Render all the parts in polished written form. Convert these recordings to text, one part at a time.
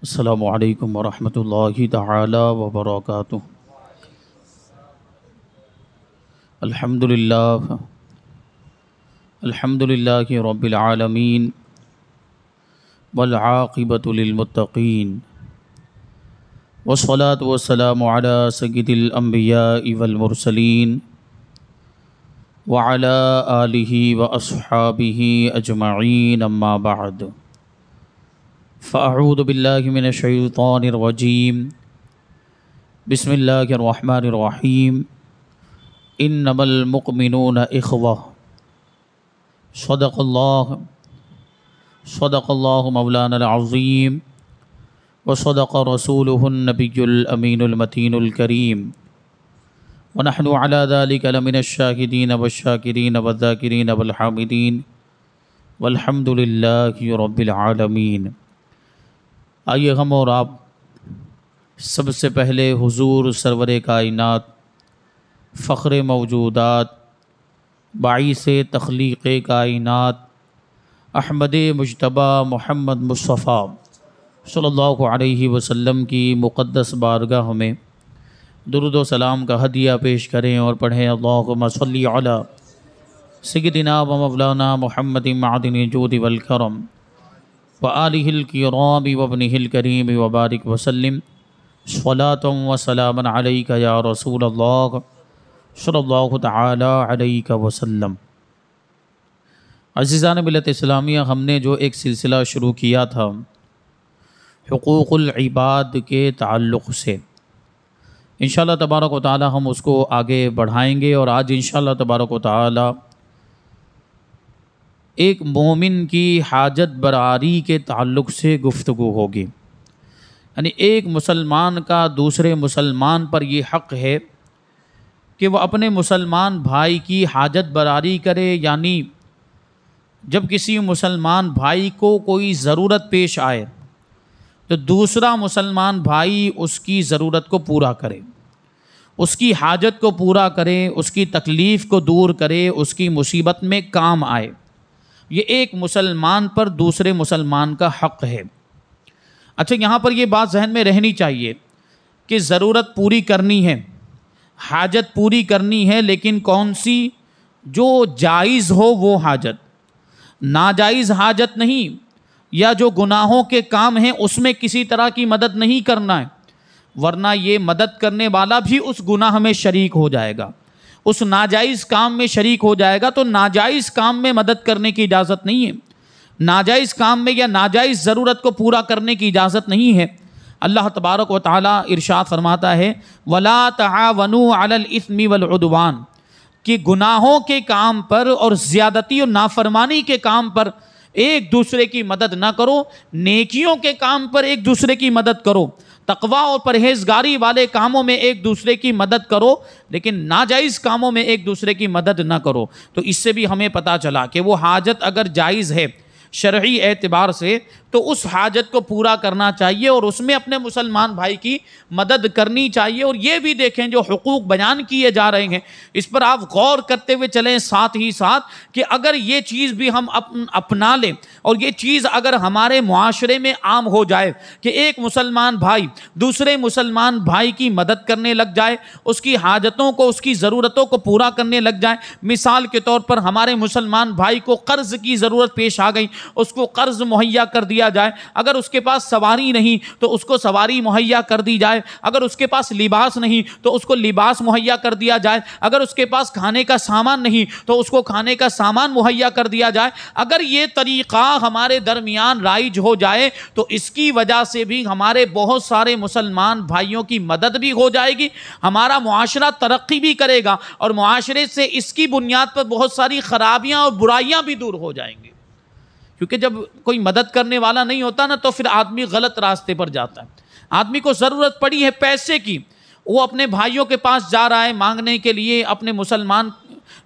السلام علیکم ورحمۃ اللہ تعالی وبرکاتہ۔ الحمد للہ رب العالمین والعاقبۃ للمتقین والصلاة والسلام علی سید الانبیاء والمرسلین وعلی آلہ واصحابہ اجمعین، اما بعد فاعوذ باللہ من الشیطان الرجیم، بسم اللہ الرحمن الرحیم، انما المؤمنون اخوہ، صدق اللہ مولانا العظیم وصدق رسولہ النبی الامین المتین الکریم، ونحن علی ذلک لمن الشاہدین والشاکرین والذاکرین والحامدین والحمد للہ رب العالمین۔ آئیے ہم اور آپ سب سے پہلے حضور سرور کائنات، فخر موجودات، باعث تخلیق کائنات، احمد مجتبی محمد مصطفیٰ صلی اللہ علیہ وسلم کی مقدس بارگاہ میں درود و سلام کا ہدیہ پیش کریں اور پڑھیں اللہم صلی علی سیدنا و مولانا محمد معدن الجود والکرم وآلہ الکرام وابنہ الکریم وبارک وسلم صلاۃ و سلام علیک یا رسول اللہ صلی اللہ تعالی علیہ وسلم۔ عزیزان ملت اسلامیہ، ہم نے جو ایک سلسلہ شروع کیا تھا حقوق العباد کے تعلق سے، انشاءاللہ تبارک و تعالی ہم اس کو آگے بڑھائیں گے، اور آج انشاءاللہ تبارک و تعالی ایک مومن کی حاجت برآری کے تعلق سے گفتگو ہوگی۔ یعنی ایک مسلمان کا دوسرے مسلمان پر یہ حق ہے کہ وہ اپنے مسلمان بھائی کی حاجت برآری کرے، یعنی جب کسی مسلمان بھائی کو کوئی ضرورت پیش آئے تو دوسرا مسلمان بھائی اس کی ضرورت کو پورا کرے، اس کی حاجت کو پورا کرے، اس کی تکلیف کو دور کرے، اس کی مصیبت میں کام آئے۔ یہ ایک مسلمان پر دوسرے مسلمان کا حق ہے۔ اچھا، یہاں پر یہ بات ذہن میں رہنی چاہیے کہ ضرورت پوری کرنی ہے، حاجت پوری کرنی ہے، لیکن کون سی؟ جو جائز ہو وہ حاجت، ناجائز حاجت نہیں، یا جو گناہوں کے کام ہیں اس میں کسی طرح کی مدد نہیں کرنا ہے، ورنہ یہ مدد کرنے والا بھی اس گناہ میں شریک ہو جائے گا، اس ناجائز کام میں شریک ہو جائے گا۔ تو ناجائز کام میں مدد کرنے کی اجازت نہیں ہے، ناجائز کام میں یا ناجائز ضرورت کو پورا کرنے کی اجازت نہیں ہے۔ اللہ تبارک و تعالی ارشاد فرماتا ہے وَلَا تَعَاوَنُوا عَلَى الْإِثْمِ وَالْعُدْوَانِ، کہ گناہوں کے کام پر اور زیادتی اور نافرمانی کے کام پر ایک دوسرے کی مدد نہ کرو، نیکیوں کے کام پر ایک دوسرے کی مدد کرو، تقویٰ اور پرہیزگاری والے کاموں میں ایک دوسرے کی مدد کرو، لیکن ناجائز کاموں میں ایک دوسرے کی مدد نہ کرو۔ تو اس سے بھی ہمیں پتہ چلا کہ وہ حاجت اگر جائز ہے شرعی اعتبار سے تو اس حاجت کو پورا کرنا چاہیے، اور اس میں اپنے مسلمان بھائی کی مدد کرنی چاہیے۔ اور یہ بھی دیکھیں جو حقوق بیان کیے جا رہے ہیں اس پر آپ غور کرتے ہوئے چلیں، ساتھ ہی ساتھ کہ اگر یہ چیز بھی ہم اپنا لیں اور یہ چیز اگر ہمارے معاشرے میں عام ہو جائے کہ ایک مسلمان بھائی دوسرے مسلمان بھائی کی مدد کرنے لگ جائے، اس کی حاجتوں کو، اس کی ضرورتوں کو پورا کرنے لگ جائے۔ مثال کے طور پر ہمارے مسلمان بھائی کو قرض کی ضرورت پیش آ گئی، اس کو قرض مہیا کر دیا جائے، اگر اس کے پاس سواری نہیں تو اس کو سواری مہیا کر دی جائے، اگر اس کے پاس لباس نہیں تو اس کو لباس مہیا کر دیا جائے، اگر اس کے پاس کھانے کا سامان نہیں تو اس کو کھانے کا سامان مہیا کر دیا جائے۔ اگر یہ طریقہ ہمارے درمیان رائج ہو جائے تو اس کی وجہ سے بھی ہمارے بہت سارے مسلمان بھائیوں کی مدد بھی ہو جائے گی، ہمارا معاشرہ ترقی بھی کرے گا، اور معاشرے سے اس کی بنیاد پر بہت ساری خرابیاں اور برائیاں بھی دور ہو جائیں گی۔ کیونکہ جب کوئی مدد کرنے والا نہیں ہوتا نا تو پھر آدمی غلط راستے پر جاتا ہے۔ آدمی کو ضرورت پڑی ہے پیسے کی، وہ اپنے بھائیوں کے پاس جا رہا ہے مانگنے کے لیے، اپنے مسلمان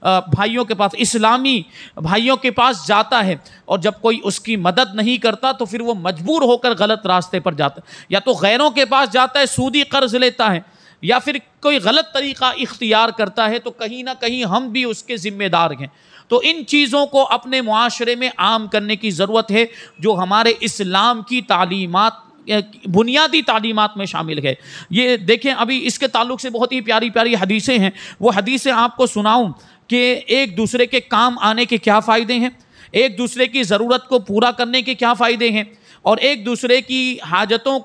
بھائیوں کے پاس، اسلامی بھائیوں کے پاس جاتا ہے، اور جب کوئی اس کی مدد نہیں کرتا تو پھر وہ مجبور ہو کر غلط راستے پر جاتا ہے، یا تو غیروں کے پاس جاتا ہے سودی قرض لیتا ہے، یا پھر کوئی غلط طریقہ اختیار کرتا ہے، تو کہیں نہ کہیں ہم بھی اس کے ذمہ دار ہیں۔ تو ان چیزوں کو اپنے معاشرے میں عام کرنے کی ضرورت ہے جو ہمارے اسلام کی تعلیمات بنیادی تعلیمات میں شامل ہے۔ یہ دیکھیں ابھی اس کے تعلق سے بہت ہی پیاری پیاری حدیثیں ہیں، وہ حدیثیں آپ کو سناؤں کہ ایک دوسرے کے کام آنے کے کیا فائدے ہیں، ایک دوسرے کی ضرورت کو پورا کرنے کے کیا فائدے ہیں، اور ایک دوسرے کی حاجتوں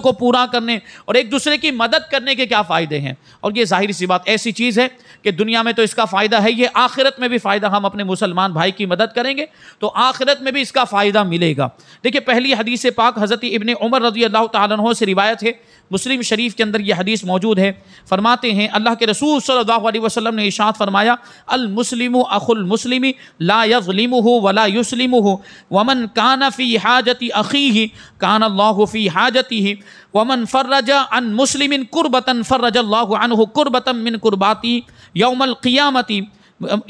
کو پورا کرنے اور ایک دوسرے کی مدد کرنے کے کیا فائدے ہیں۔ اور یہ ظاہر سی بات ایسی چیز ہے کہ دنیا میں تو اس کا فائدہ ہے، یہ آخرت میں بھی فائدہ، ہم اپنے مسلمان بھائی کی مدد کریں گے تو آخرت میں بھی اس کا فائدہ ملے گا۔ دیکھیں پہلی حدیث پاک حضرت ابن عمر رضی اللہ تعالیٰ عنہ سے روایت ہے، مسلم شریف کے اندر یہ حدیث موجود ہے۔ فرماتے ہیں اللہ کے رسول صلی اللہ علیہ وسلم نے ارشاد فرمایا، المسلم اخو المسلم لا یظلمہ ولا یسلمہ ومن کان فی حاجت اخیہ کان اللہ فی حاجتہ ومن فرج عن مسلم کربۃ فرج اللہ عنہ کربۃ من کرباتی یوم القیامۃ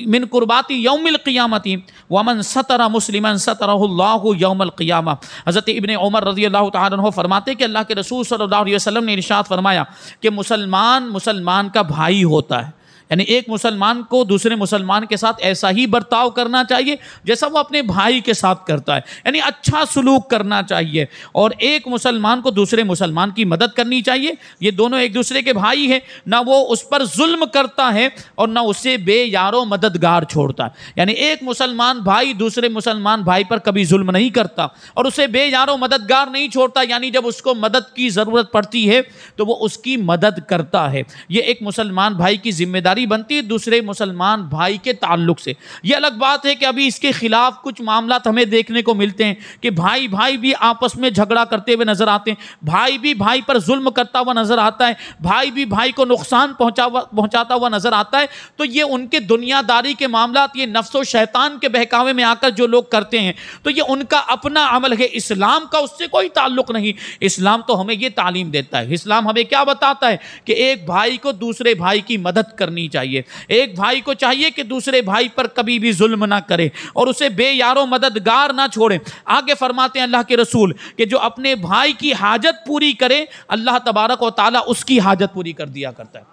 من قربات یوم القیامت ومن ستر مسلما سترہ اللہ یوم القیامہ۔ حضرت ابن عمر رضی اللہ تعالیٰ عنہ فرماتے کہ اللہ کے رسول صلی اللہ علیہ وسلم نے ارشاد فرمایا کہ مسلمان کا بھائی ہوتا ہے، یعنی ایک مسلمان کو دوسرے مسلمان کے ساتھ ایسا ہی برتاؤ کرنا چاہیے جیسا وہ اپنے بھائی کے ساتھ کرتا ہے، یعنی اچھا سلوک کرنا چاہیے، اور ایک مسلمان کو دوسرے مسلمان کی مدد کرنی چاہیے۔ یہ دونوں ایک دوسرے کے بھائی ہیں، نہ وہ اس پر ظلم کرتا ہے اور نہ اسے بے یار و مددگار چھوڑتا ہے، یعنی ایک مسلمان بھائی دوسرے مسلمان بھائی پر کبھی ظلم نہیں کرتا اور اسے بے یار و مددگار نہیں چھوڑتا، یعنی جب اس کو مدد کی ضرورت پڑتی ہے تو وہ اس کی مدد کرتا ہے۔ یہ ایک مسلمان بھائی کی ذمہ داری بنتی ہے دوسرے مسلمان بھائی کے تعلق سے۔ یہ الگ بات ہے کہ ابھی اس کے خلاف کچھ معاملات ہمیں دیکھنے کو ملتے ہیں کہ بھائی بھی آپس میں جھگڑا کرتے ہوئے نظر آتے ہیں، بھائی بھی بھائی پر ظلم کرتا ہوا نظر آتا ہے، بھائی بھی بھائی کو نقصان پہنچاتا ہوا نظر آتا ہے۔ تو یہ ان کے دنیا داری کے معاملات، یہ نفس و شیطان کے بہکاوے میں آ کر جو لوگ کرتے ہیں تو یہ ان کا اپنا عمل ہے، اسلام کا اس سے کوئی تعلق نہیں۔ اسلام تو ہمیں یہ تعلیم دیتا ہے، اسلام ہمیں کیا بتاتا ہے کہ ایک بھائی کو دوسرے بھائی کی مدد کرنی چاہیے، ایک بھائی کو چاہیے کہ دوسرے بھائی پر کبھی بھی ظلم نہ کرے اور اسے بے یار و مددگار نہ چھوڑے۔ آگے فرماتے ہیں اللہ کے رسول کہ جو اپنے بھائی کی حاجت پوری کرے اللہ تبارک و تعالیٰ اس کی حاجت پوری کر دیا کرتا ہے۔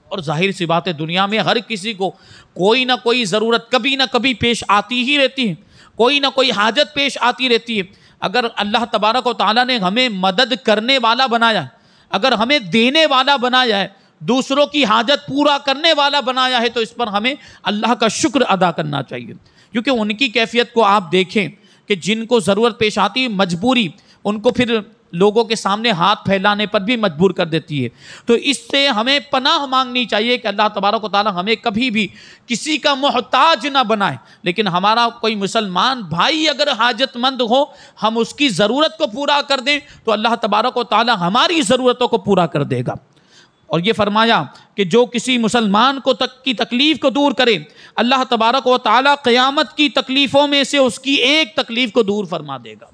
اور ظاہر سی بات ہے دنیا میں ہر کسی کو کوئی نہ کوئی ضرورت کبھی نہ کبھی پیش آتی ہی رہتی ہے، کوئی نہ کوئی حاجت پیش آتی رہتی ہے۔ اگر اللہ تبارک و تعالیٰ نے ہمیں مدد کرنے والا بنایا ہے، اگر ہمیں دینے والا بنایا ہے، دوسروں کی حاجت پورا کرنے والا بنایا ہے، تو اس پر ہمیں اللہ کا شکر ادا کرنا چاہیے، کیونکہ ان کی کیفیت کو آپ دیکھیں کہ جن کو ضرورت پیش آتی ہے مجبوری ان کو پھر لوگوں کے سامنے ہاتھ پھیلانے پر بھی مجبور کر دیتی ہے۔ تو اس سے ہمیں پناہ مانگنی چاہیے کہ اللہ تبارک و تعالی ہمیں کبھی بھی کسی کا محتاج نہ بنائے، لیکن ہمارا کوئی مسلمان بھائی اگر حاجت مند ہو ہم اس کی ضرورت کو پورا کر دیں تو اللہ تبارک و تعالی ہماری ضرورتوں کو پورا کر دے گا۔ اور یہ فرمایا کہ جو کسی مسلمان کو کی تکلیف کو دور کرے اللہ تبارک و تعالی قیامت کی تکلیفوں میں سے اس کی ایک تکلیف کو دور فرما دے گا۔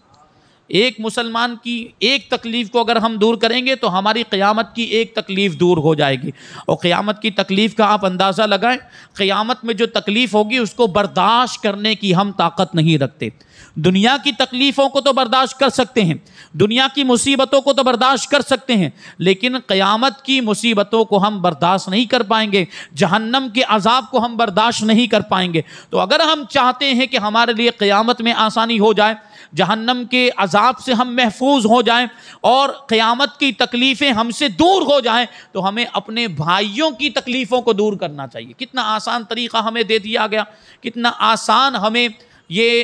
ایک مسلمان کی ایک تکلیف کو اگر ہم دور کریں گے تو ہماری قیامت کی ایک تکلیف دور ہو جائے گی۔ اور قیامت کی تکلیف کا آپ اندازہ لگائیں، قیامت میں جو تکلیف ہوگی اس کو برداشت کرنے کی ہم طاقت نہیں رکھتے۔ دنیا کی تکلیفوں کو تو برداشت کر سکتے ہیں، دنیا کی مصیبتوں کو تو برداشت کر سکتے ہیں، لیکن قیامت کی مصیبتوں کو ہم برداشت نہیں کر پائیں گے، جہنم کے عذاب کو ہم برداشت نہیں کر پائیں گے۔ تو اگر ہم چاہتے ہیں کہ ہمارے لیے قیامت میں آسانی ہو جائے، جہنم کے عذاب سے ہم محفوظ ہو جائیں اور قیامت کی تکلیفیں ہم سے دور ہو جائیں، تو ہمیں اپنے بھائیوں کی تکلیفوں کو دور کرنا چاہیے۔ کتنا آسان طریقہ ہمیں دے دیا گیا، کتنا آسان ہمیں یہ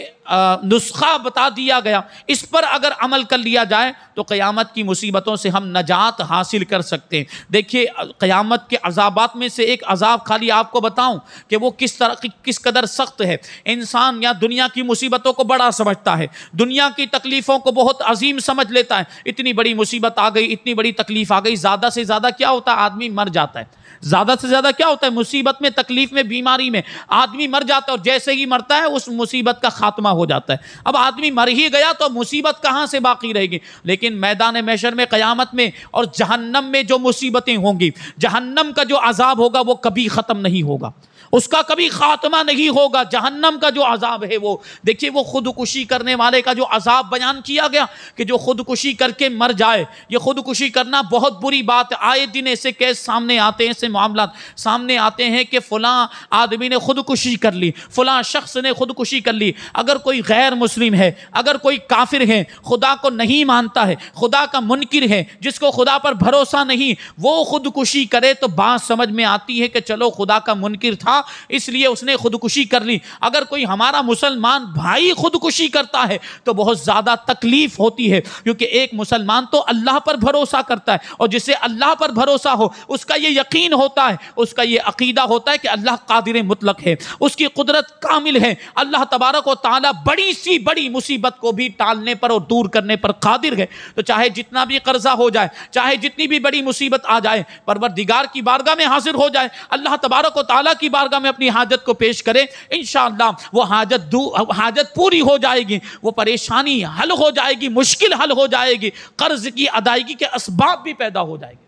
نسخہ بتا دیا گیا، اس پر اگر عمل کر لیا جائے تو قیامت کی مصیبتوں سے ہم نجات حاصل کر سکتے ہیں۔ دیکھیے قیامت کے عذابات میں سے ایک عذاب خالی آپ کو بتاؤں کہ وہ کس قدر سخت ہے۔ انسان یا دنیا کی مصیبتوں کو بڑا سمجھتا ہے، دنیا کی تکلیفوں کو بہت عظیم سمجھ لیتا ہے، اتنی بڑی مصیبت آ گئی، اتنی بڑی تکلیف آ گئی، زیادہ سے زیادہ کیا ہوتا ہے آدمی مر جاتا ہے، زیادہ سے زیادہ کیا ہوتا ہے مصیبت میں، تکلیف میں، بیماری میں آدمی مر جاتا ہے، اور جیسے ہی مرتا ہے اس مصیبت کا خاتمہ ہو جاتا ہے۔ اب آدمی مر ہی گیا تو مصیبت کہاں سے باقی رہے گی؟ لیکن میدان محشر میں، قیامت میں اور جہنم میں جو مصیبتیں ہوں گی، جہنم کا جو عذاب ہوگا وہ کبھی ختم نہیں ہوگا، اس کا کبھی خاتمہ نہیں ہوگا۔ جہنم کا جو عذاب ہے وہ دیکھیے، وہ خودکشی کرنے والے کا جو عذاب بیان کیا گیا کہ جو خودکشی کر کے مر جائے، یہ خودکشی کرنا بہت بری بات ہے۔ آئے دن ایسے کیس سامنے آتے ہیں، ایسے معاملات سامنے آتے ہیں کہ فلاں آدمی نے خودکشی کر لی، فلاں شخص نے خودکشی کر لی۔ اگر کوئی غیر مسلم ہے، اگر کوئی کافر ہے، خدا کو نہیں مانتا ہے، خدا کا منکر ہے، جس کو خدا پر بھروسہ نہیں، وہ خودکشی کرے تو بات سمجھ میں آتی ہے کہ چلو خدا کا منکر تھا اس لیے اس نے خودکشی کر لی۔ اگر کوئی ہمارا مسلمان بھائی خودکشی کرتا ہے تو بہت زیادہ تکلیف ہوتی ہے، کیونکہ ایک مسلمان تو اللہ پر بھروسہ کرتا ہے، اور جسے اللہ پر بھروسہ ہو اس کا یہ یقین ہوتا ہے، اس کا یہ عقیدہ ہوتا ہے کہ اللہ قادر مطلق ہے، اس کی قدرت کامل ہے، اللہ تبارک و تعالی بڑی سی بڑی مصیبت کو بھی ٹالنے پر اور دور کرنے پر قادر ہے۔ تو چاہے جتنا بھی قرضہ ہو جائے، چاہے جتنی بھی بڑی مصیبت آ جائے، پروردگار کی بارگاہ میں حاضر ہو جائے، اللہ تبارک و تعالیٰ کی بارگاہ میں اپنی حاجت کو پیش کرے، انشاءاللہ وہ حاجت پوری ہو جائے گی، وہ پریشانی حل ہو جائے گی، مشکل حل ہو جائے گی، قرض کی ادائیگی کے اسباب بھی پیدا ہو جائے گے۔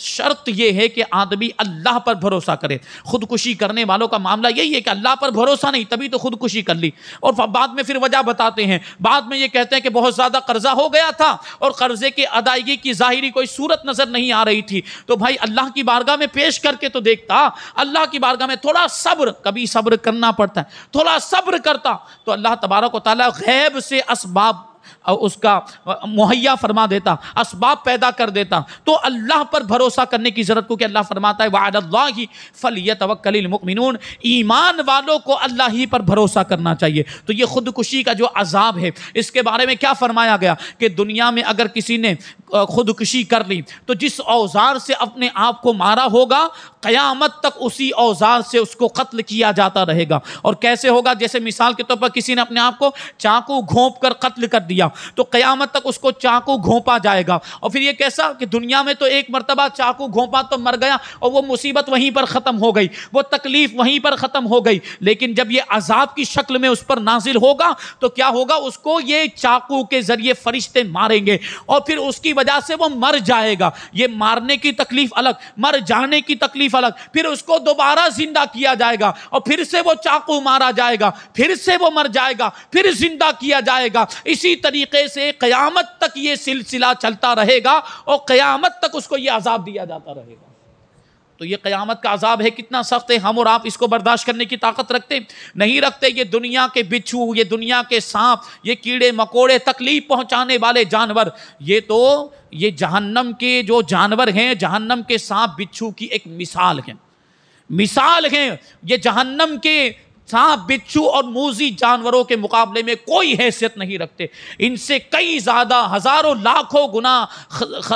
شرط یہ ہے کہ آدمی اللہ پر بھروسہ کرے۔ خودکشی کرنے والوں کا معاملہ یہی ہے کہ اللہ پر بھروسہ نہیں، تبھی تو خودکشی کر لی، اور بعد میں پھر وجہ بتاتے ہیں، بعد میں یہ کہتے ہیں کہ بہت زیادہ قرضہ ہو گیا تھا اور قرضے کی ادائیگی کی ظاہری کوئی صورت نظر نہیں آ رہی تھی، تو بھائی اللہ کی بارگاہ میں پیش کر کے تو دیکھتا، اللہ کی بارگاہ میں تھوڑا صبر، کبھی صبر کرنا پڑتا ہے، تھوڑا صبر کرتا تو اللہ تبارک و تعالیٰ غیب سے اسباب اس کا مہیا فرما دیتا، اسباب پیدا کر دیتا۔ تو اللہ پر بھروسہ کرنے کی ضرورت کو کہ اللہ فرماتا ہے وَعَلَى اللَّهِ فَلْيَتَوَكَّلِ الْمُؤْمِنُونَ، ایمان والوں کو اللہ ہی پر بھروسہ کرنا چاہیے۔ تو یہ خودکشی کا جو عذاب ہے اس کے بارے میں کیا فرمایا گیا کہ دنیا میں اگر کسی نے خودکشی کر لی تو جس اوزار سے اپنے آپ کو مارا ہوگا، قیامت تک اسی اوزار سے اس کو قتل کیا جاتا رہے گا۔ اور کیسے ہوگا؟ جیسے مثال کے طور پر کسی نے اپنے آپ کو چاقو گھونپ کر قتل کر دیا تو قیامت تک اس کو چاقو گھونپا جائے گا۔ اور پھر یہ کیسا کہ دنیا میں تو ایک مرتبہ چاقو گھونپا تو مر گیا اور وہ مصیبت وہیں پر ختم ہو گئی، وہ تکلیف وہیں پر ختم ہو گئی، لیکن جب یہ عذاب کی شکل میں اس پر نازل ہوگا تو کیا ہوگا؟ اس کو یہ چاقو کے ذریعے فرشتے ماریں گے اور پھر اس کی وجہ سے وہ مر جائے گا۔ یہ مارنے کی تکلیف الگ، مر جانے کی تکلیف الگ، پھر اس کو دوبارہ زندہ کیا جائے گا اور پھر سے وہ چاقو مارا جائے گا، پھر سے وہ مر جائے گا، پھر زندہ کیا جائے گا۔ اسی طریقے سے قیامت تک یہ سلسلہ چلتا رہے گا اور قیامت تک اس کو یہ عذاب دیا جاتا رہے گا۔ تو یہ قیامت کا عذاب ہے، کتنا سخت ہے، ہم اور آپ اس کو برداشت کرنے کی طاقت رکھتے نہیں رکھتے۔ یہ دنیا کے بچھو، یہ دنیا کے سانپ، یہ کیڑے مکوڑے، تکلیف پہنچانے والے جانور، یہ جہنم کے جو جانور ہیں، جہنم کے سانپ بچھو کی ایک مثال ہیں۔ یہ جہنم کے سانپ بچھو اور موذی جانوروں کے مقابلے میں کوئی حیثیت نہیں رکھتے، ان سے کئی زیادہ، ہزاروں لاکھوں گنا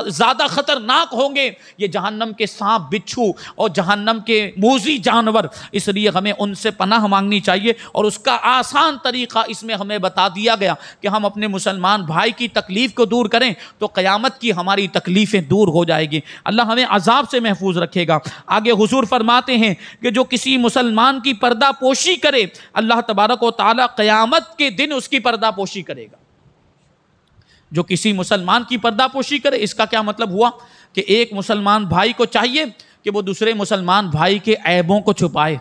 زیادہ خطرناک ہوں گے یہ جہنم کے سانپ بچھو اور جہنم کے موذی جانور۔ اس لیے ہمیں ان سے پناہ مانگنی چاہیے، اور اس کا آسان طریقہ اس میں ہمیں بتا دیا گیا کہ ہم اپنے مسلمان بھائی کی تکلیف کو دور کریں تو قیامت کی ہماری تکلیفیں دور ہو جائے گی، اللہ ہمیں عذاب سے محفوظ رکھے گا۔ آگے حضور فرماتے ہیں کہ جو کسی مسلمان کی پردہ پوشی کرے، اللہ تبارک و تعالی قیامت کے دن اس کی پردہ پوشی کرے گا۔ جو کسی مسلمان کی پردہ پوشی کرے، اس کا کیا مطلب ہوا کہ ایک مسلمان بھائی کو چاہیے کہ وہ دوسرے مسلمان بھائی کے عیبوں کو چھپائے،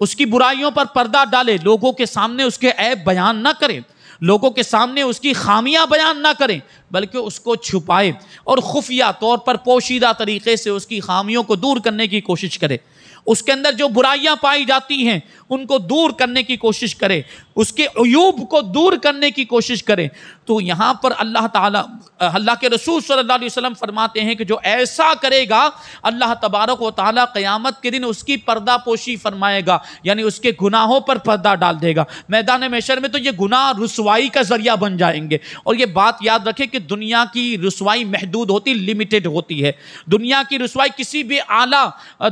اس کی برائیوں پر پردہ ڈالے، لوگوں کے سامنے اس کے عیب بیان نہ کرے، لوگوں کے سامنے اس کی خامیاں بیان نہ کریں، بلکہ اس کو چھپائے اور خفیہ طور پر پوشیدہ طریقے سے اس کی خامیوں کو دور کرنے کی کوشش کرے، اس کے اندر جو برائیاں پائی جاتی ہیں ان کو دور کرنے کی کوشش کرے، اس کے عیوب کو دور کرنے کی کوشش کرے۔ تو یہاں پر اللہ کے رسول صلی اللہ علیہ وسلم فرماتے ہیں کہ جو ایسا کرے گا اللہ تبارک و تعالیٰ قیامت کے دن اس کی پردہ پوشی فرمائے گا، یعنی اس کے گناہوں پر پردہ ڈال دے گا۔ میدان محشر میں تو یہ گناہ رسوائی کا ذریعہ بن جائیں گے، اور یہ بات یاد رکھے کہ دنیا کی رسوائی محدود ہوتی، لمیٹڈ ہوتی ہے۔ دنیا کی رسوائی کسی بھی اعلیٰ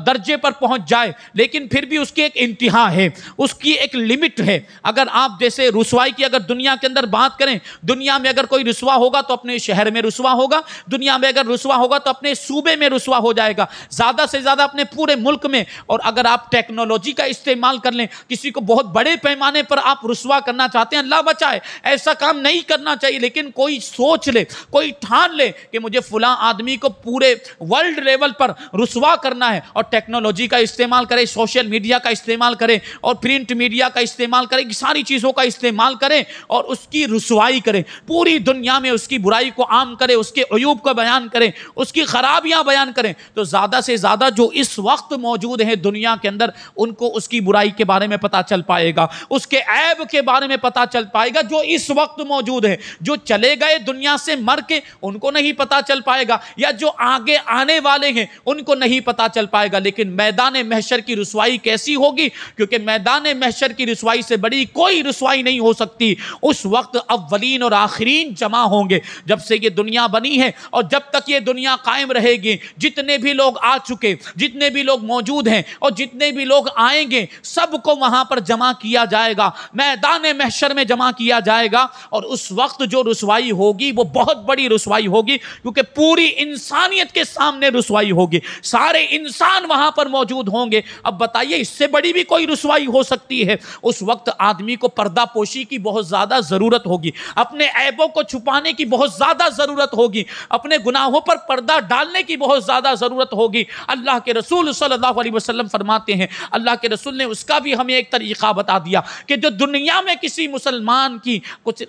درجے پر پہنچ جائے، لیکن پھر بھی اس کی ایک انتہا ہے، اس کی ایک لمٹ ہے۔ اگر آپ جیسے رسوائی کی اگر دنیا کے اندر بات کریں، دنیا میں اگر کوئی رسوا ہوگا تو اپنے شہر میں رسوا ہوگا، دنیا میں اگر رسوا ہوگا تو اپنے صوبے میں رسوا ہو جائے گا، زیادہ سے زیادہ اپنے پورے ملک میں۔ اور اگر آپ ٹیکنالوجی کا استعمال کر لیں، کسی کو بہت بڑے پیمانے پر آپ رسوا کرنا چاہتے ہیں، اللہ بچائے، ایسا کام نہیں کرنا چاہیے، لیکن کوئی سوچ لے، کوئی ٹھان لے کہ مجھے فلاں آدمی کو پورے ورلڈ لیول پر رسوا کرنا ہے اور ٹیکنالوجی کا استعمال کرے، سوشل میڈیا کا استعمال کرے اور پرنٹ میڈیا کا استعمال کرے، ساری چیزوں کا استعمال کرے اور اس کی رسوائی کرے، پوری دنیا میں اس کی برائی کو عام کرے، اس کے عیوب کو بیان کرے، اس کی خرابیاں بیان کریں، تو زیادہ سے زیادہ جو اس وقت موجود ہیں دنیا کے اندر ان کو اس کی برائی کے بارے میں پتا چل پائے گا، اس کے عیب کے بارے میں پتا چل پائے گا۔ جو اس وقت موجود ہے، جو چلے گئے دنیا سے مر کے، ان کو نہیں پتا چل پائے گا، یا جو آگے آنے والے ہیں ان کو نہیں پتا چل پائے گا۔ لیکن میدان محشر کی رسوائی کیسی ہوگی؟ کیونکہ میدان محشر کی رسوائی سے بڑی کوئی رسوائی نہیں ہو سکتی۔ اس وقت اولین اور آخرین جمع ہوں گے۔ جب سے یہ دنیا بنی ہے اور جب تک یہ دنیا قائم رہے گی، جتنے بھی لوگ آ چکے، جتنے بھی لوگ موجود ہیں اور جتنے بھی لوگ آئیں گے، سب کو وہاں پر جمع کیا جائے گا، میدان محشر میں جمع کیا جائے گا۔ اور اس وقت جو رسوائی ہوگی وہ بہت بڑی رسوائی ہوگی، کیونکہ پوری انسانیت کے سامنے رسوائی ہوگی، سارے انسان وہاں پر موجود ہوں گے۔ اب بتائیے اس سے بڑی بھی کوئی رسوائی ہو سکتی ہے؟ اس وقت آدمی کو پردہ پوشی کی بہت زیادہ ضرورت ہوگی، اپنے عیبوں کو چھپانے کی بہت زیادہ ضرورت ہوگی، اپنے گناہوں پر پردہ ڈالنے کی بہت زیادہ ضرورت ہوگی۔ اللہ کے رسول صلی اللہ علیہ وسلم فرماتے ہیں، اللہ کے رسول نے اس کا بھی ہمیں ایک طریقہ بتا دیا کہ جو دنیا میں کسی مسلمان کی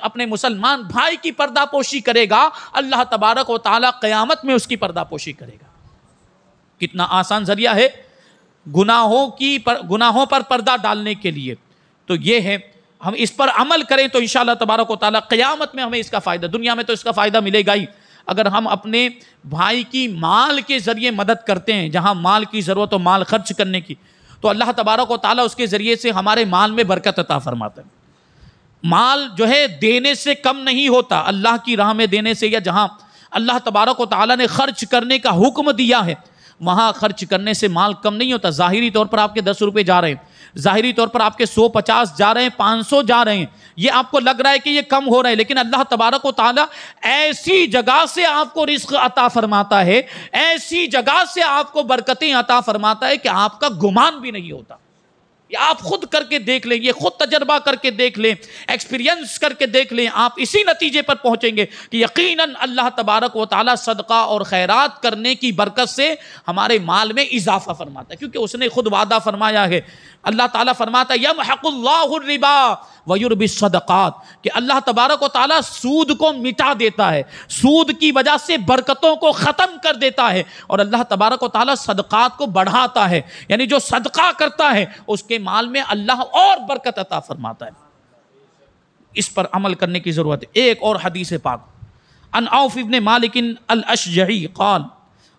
اپنے مسلمان بھائی کی پردہ پوشی کرے گا، اللہ تبارک و تعالی قیامت میں اس کی پردہ پوشی کرے گا۔ کتنا آسان ذریعہ ہے گناہوں پر پردہ ڈالنے کے لیے۔ تو یہ ہے، ہم اس پر عمل کریں تو انشاءاللہ تبارک و تعالی قیامت میں ہمیں اس کا فائدہ، دنیا میں تو اس کا فائدہ ملے گا ہی۔ اگر ہم اپنے بھائی کی مال کے ذریعے مدد کرتے ہیں، جہاں مال کی ضرورت ہو، مال خرچ کرنے کی، تو اللہ تبارک و تعالی اس کے ذریعے سے ہمارے مال میں برکت عطا فرماتا ہے۔ مال جو ہے دینے سے کم نہیں ہوتا، اللہ کی راہ میں دینے سے، یا جہاں اللہ تبارک و تعالی نے خرچ کرنے کا حکم دیا ہے وہاں خرچ کرنے سے مال کم نہیں ہوتا۔ ظاہری طور پر آپ کے 10 روپے جا رہے ہیں، ظاہری طور پر آپ کے 150 جا رہے ہیں، 500 جا رہے ہیں، یہ آپ کو لگ رہا ہے کہ یہ کم ہو رہا ہے، لیکن اللہ تبارک و تعالی ایسی جگہ سے آپ کو رزق عطا فرماتا ہے، ایسی جگہ سے آپ کو برکتیں عطا فرماتا ہے کہ آپ کا گمان بھی نہیں ہوتا۔ یہ آپ خود کر کے دیکھ لیں، یہ خود تجربہ کر کے دیکھ لیں، ایکسپیرینس کر کے دیکھ لیں، آپ اسی نتیجے پر پہنچیں گے کہ یقیناً اللہ تبارک و تعالی صدقہ اور خیرات کرنے کی برکت سے ہمارے مال میں اضافہ فرماتا ہے، کیونکہ اس نے خود وعدہ فرمایا ہے۔ اللہ تعالیٰ فرماتا ہے یمحق اللہ الربا ویربی الصدقات، کہ اللہ تبارک و تعالیٰ سود کو مٹا دیتا ہے، سود کی وجہ سے برکتوں کو ختم کر دیتا ہے، اور اللہ تبارک و تعالیٰ صدقات کو بڑھاتا ہے، یعنی جو صدقہ کرتا ہے اس کے مال میں اللہ اور برکت عطا فرماتا ہے۔ اس پر عمل کرنے کی ضرورت ہے۔ ایک اور حدیث پاک، ان عوف ابن مالک الاشجعی قال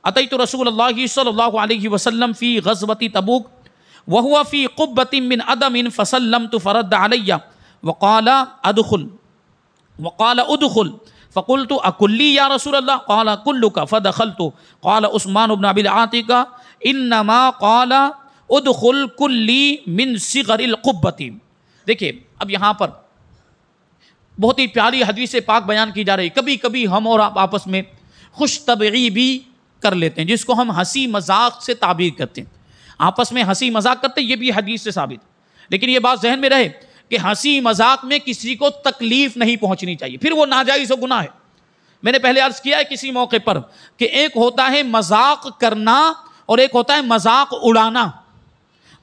اتیت رسول اللہ صلی اللہ علیہ وسلم فی غزوۃ تبوک وهو في قبة من أدم فسلمت فرد علي وقال ادخل فقلت أكلي يا رسول الله قال كلك فدخلت قال عثمان بن أبي العاتقة إنما قال ادخل كلي من صغر القبة۔ دیکھیں اب یہاں پر بہت ہی پیاری حدیث پاک بیان کی جا رہی۔ کبھی کبھی ہم اور آپ آپس میں خوش طبعی بھی کر لیتے ہیں، جس کو ہم ہنسی مذاق سے تعبیر کرتے ہیں، آپس میں ہنسی مذاق کرتے ہیں، یہ بھی حدیث سے ثابت ہے۔ لیکن یہ بات ذہن میں رہے کہ ہنسی مذاق میں کسی کو تکلیف نہیں پہنچنی چاہیے، پھر وہ ناجائز و گناہ ہے۔ میں نے پہلے عرض کیا ہے کسی موقع پر کہ ایک ہوتا ہے مذاق کرنا اور ایک ہوتا ہے مذاق اڑانا۔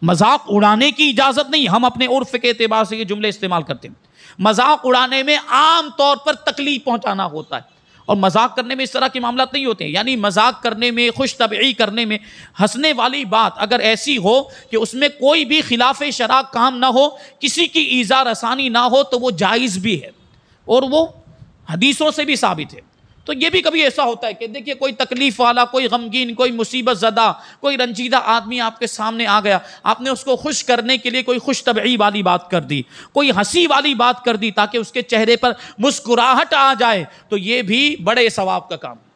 مذاق اڑانے کی اجازت نہیں، ہم اپنے عرف کے اعتبار سے یہ جملے استعمال کرتے ہیں۔ مذاق اڑانے میں عام طور پر تکلیف پہنچانا ہوتا ہے، اور مذاق کرنے میں اس طرح کے معاملات نہیں ہوتے ہیں۔ یعنی مذاق کرنے میں، خوش طبعی کرنے میں، ہنسنے والی بات اگر ایسی ہو کہ اس میں کوئی بھی خلاف شرع کام نہ ہو، کسی کی ایذا رسانی نہ ہو، تو وہ جائز بھی ہے اور وہ حدیثوں سے بھی ثابت ہے۔ تو یہ بھی کبھی ایسا ہوتا ہے کہ دیکھیے کوئی تکلیف والا، کوئی غمگین، کوئی مصیبت زدہ، کوئی رنجیدہ آدمی آپ کے سامنے آ گیا، آپ نے اس کو خوش کرنے کے لیے کوئی خوش طبعی والی بات کر دی، کوئی ہنسی والی بات کر دی تاکہ اس کے چہرے پر مسکراہٹ آ جائے، تو یہ بھی بڑے ثواب کا کام ہے،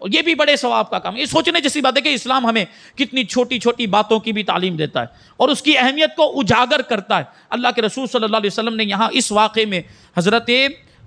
اور یہ بھی بڑے ثواب کا کام ہے۔ یہ سوچنے جیسی بات ہے کہ اسلام ہمیں کتنی چھوٹی چھوٹی باتوں کی بھی تعلیم دیتا ہے اور اس کی اہمیت کو اجاگر کرتا ہے۔ اللہ کے رسول صلی اللہ علیہ وسلم نے یہاں اس واقعے میں حضرت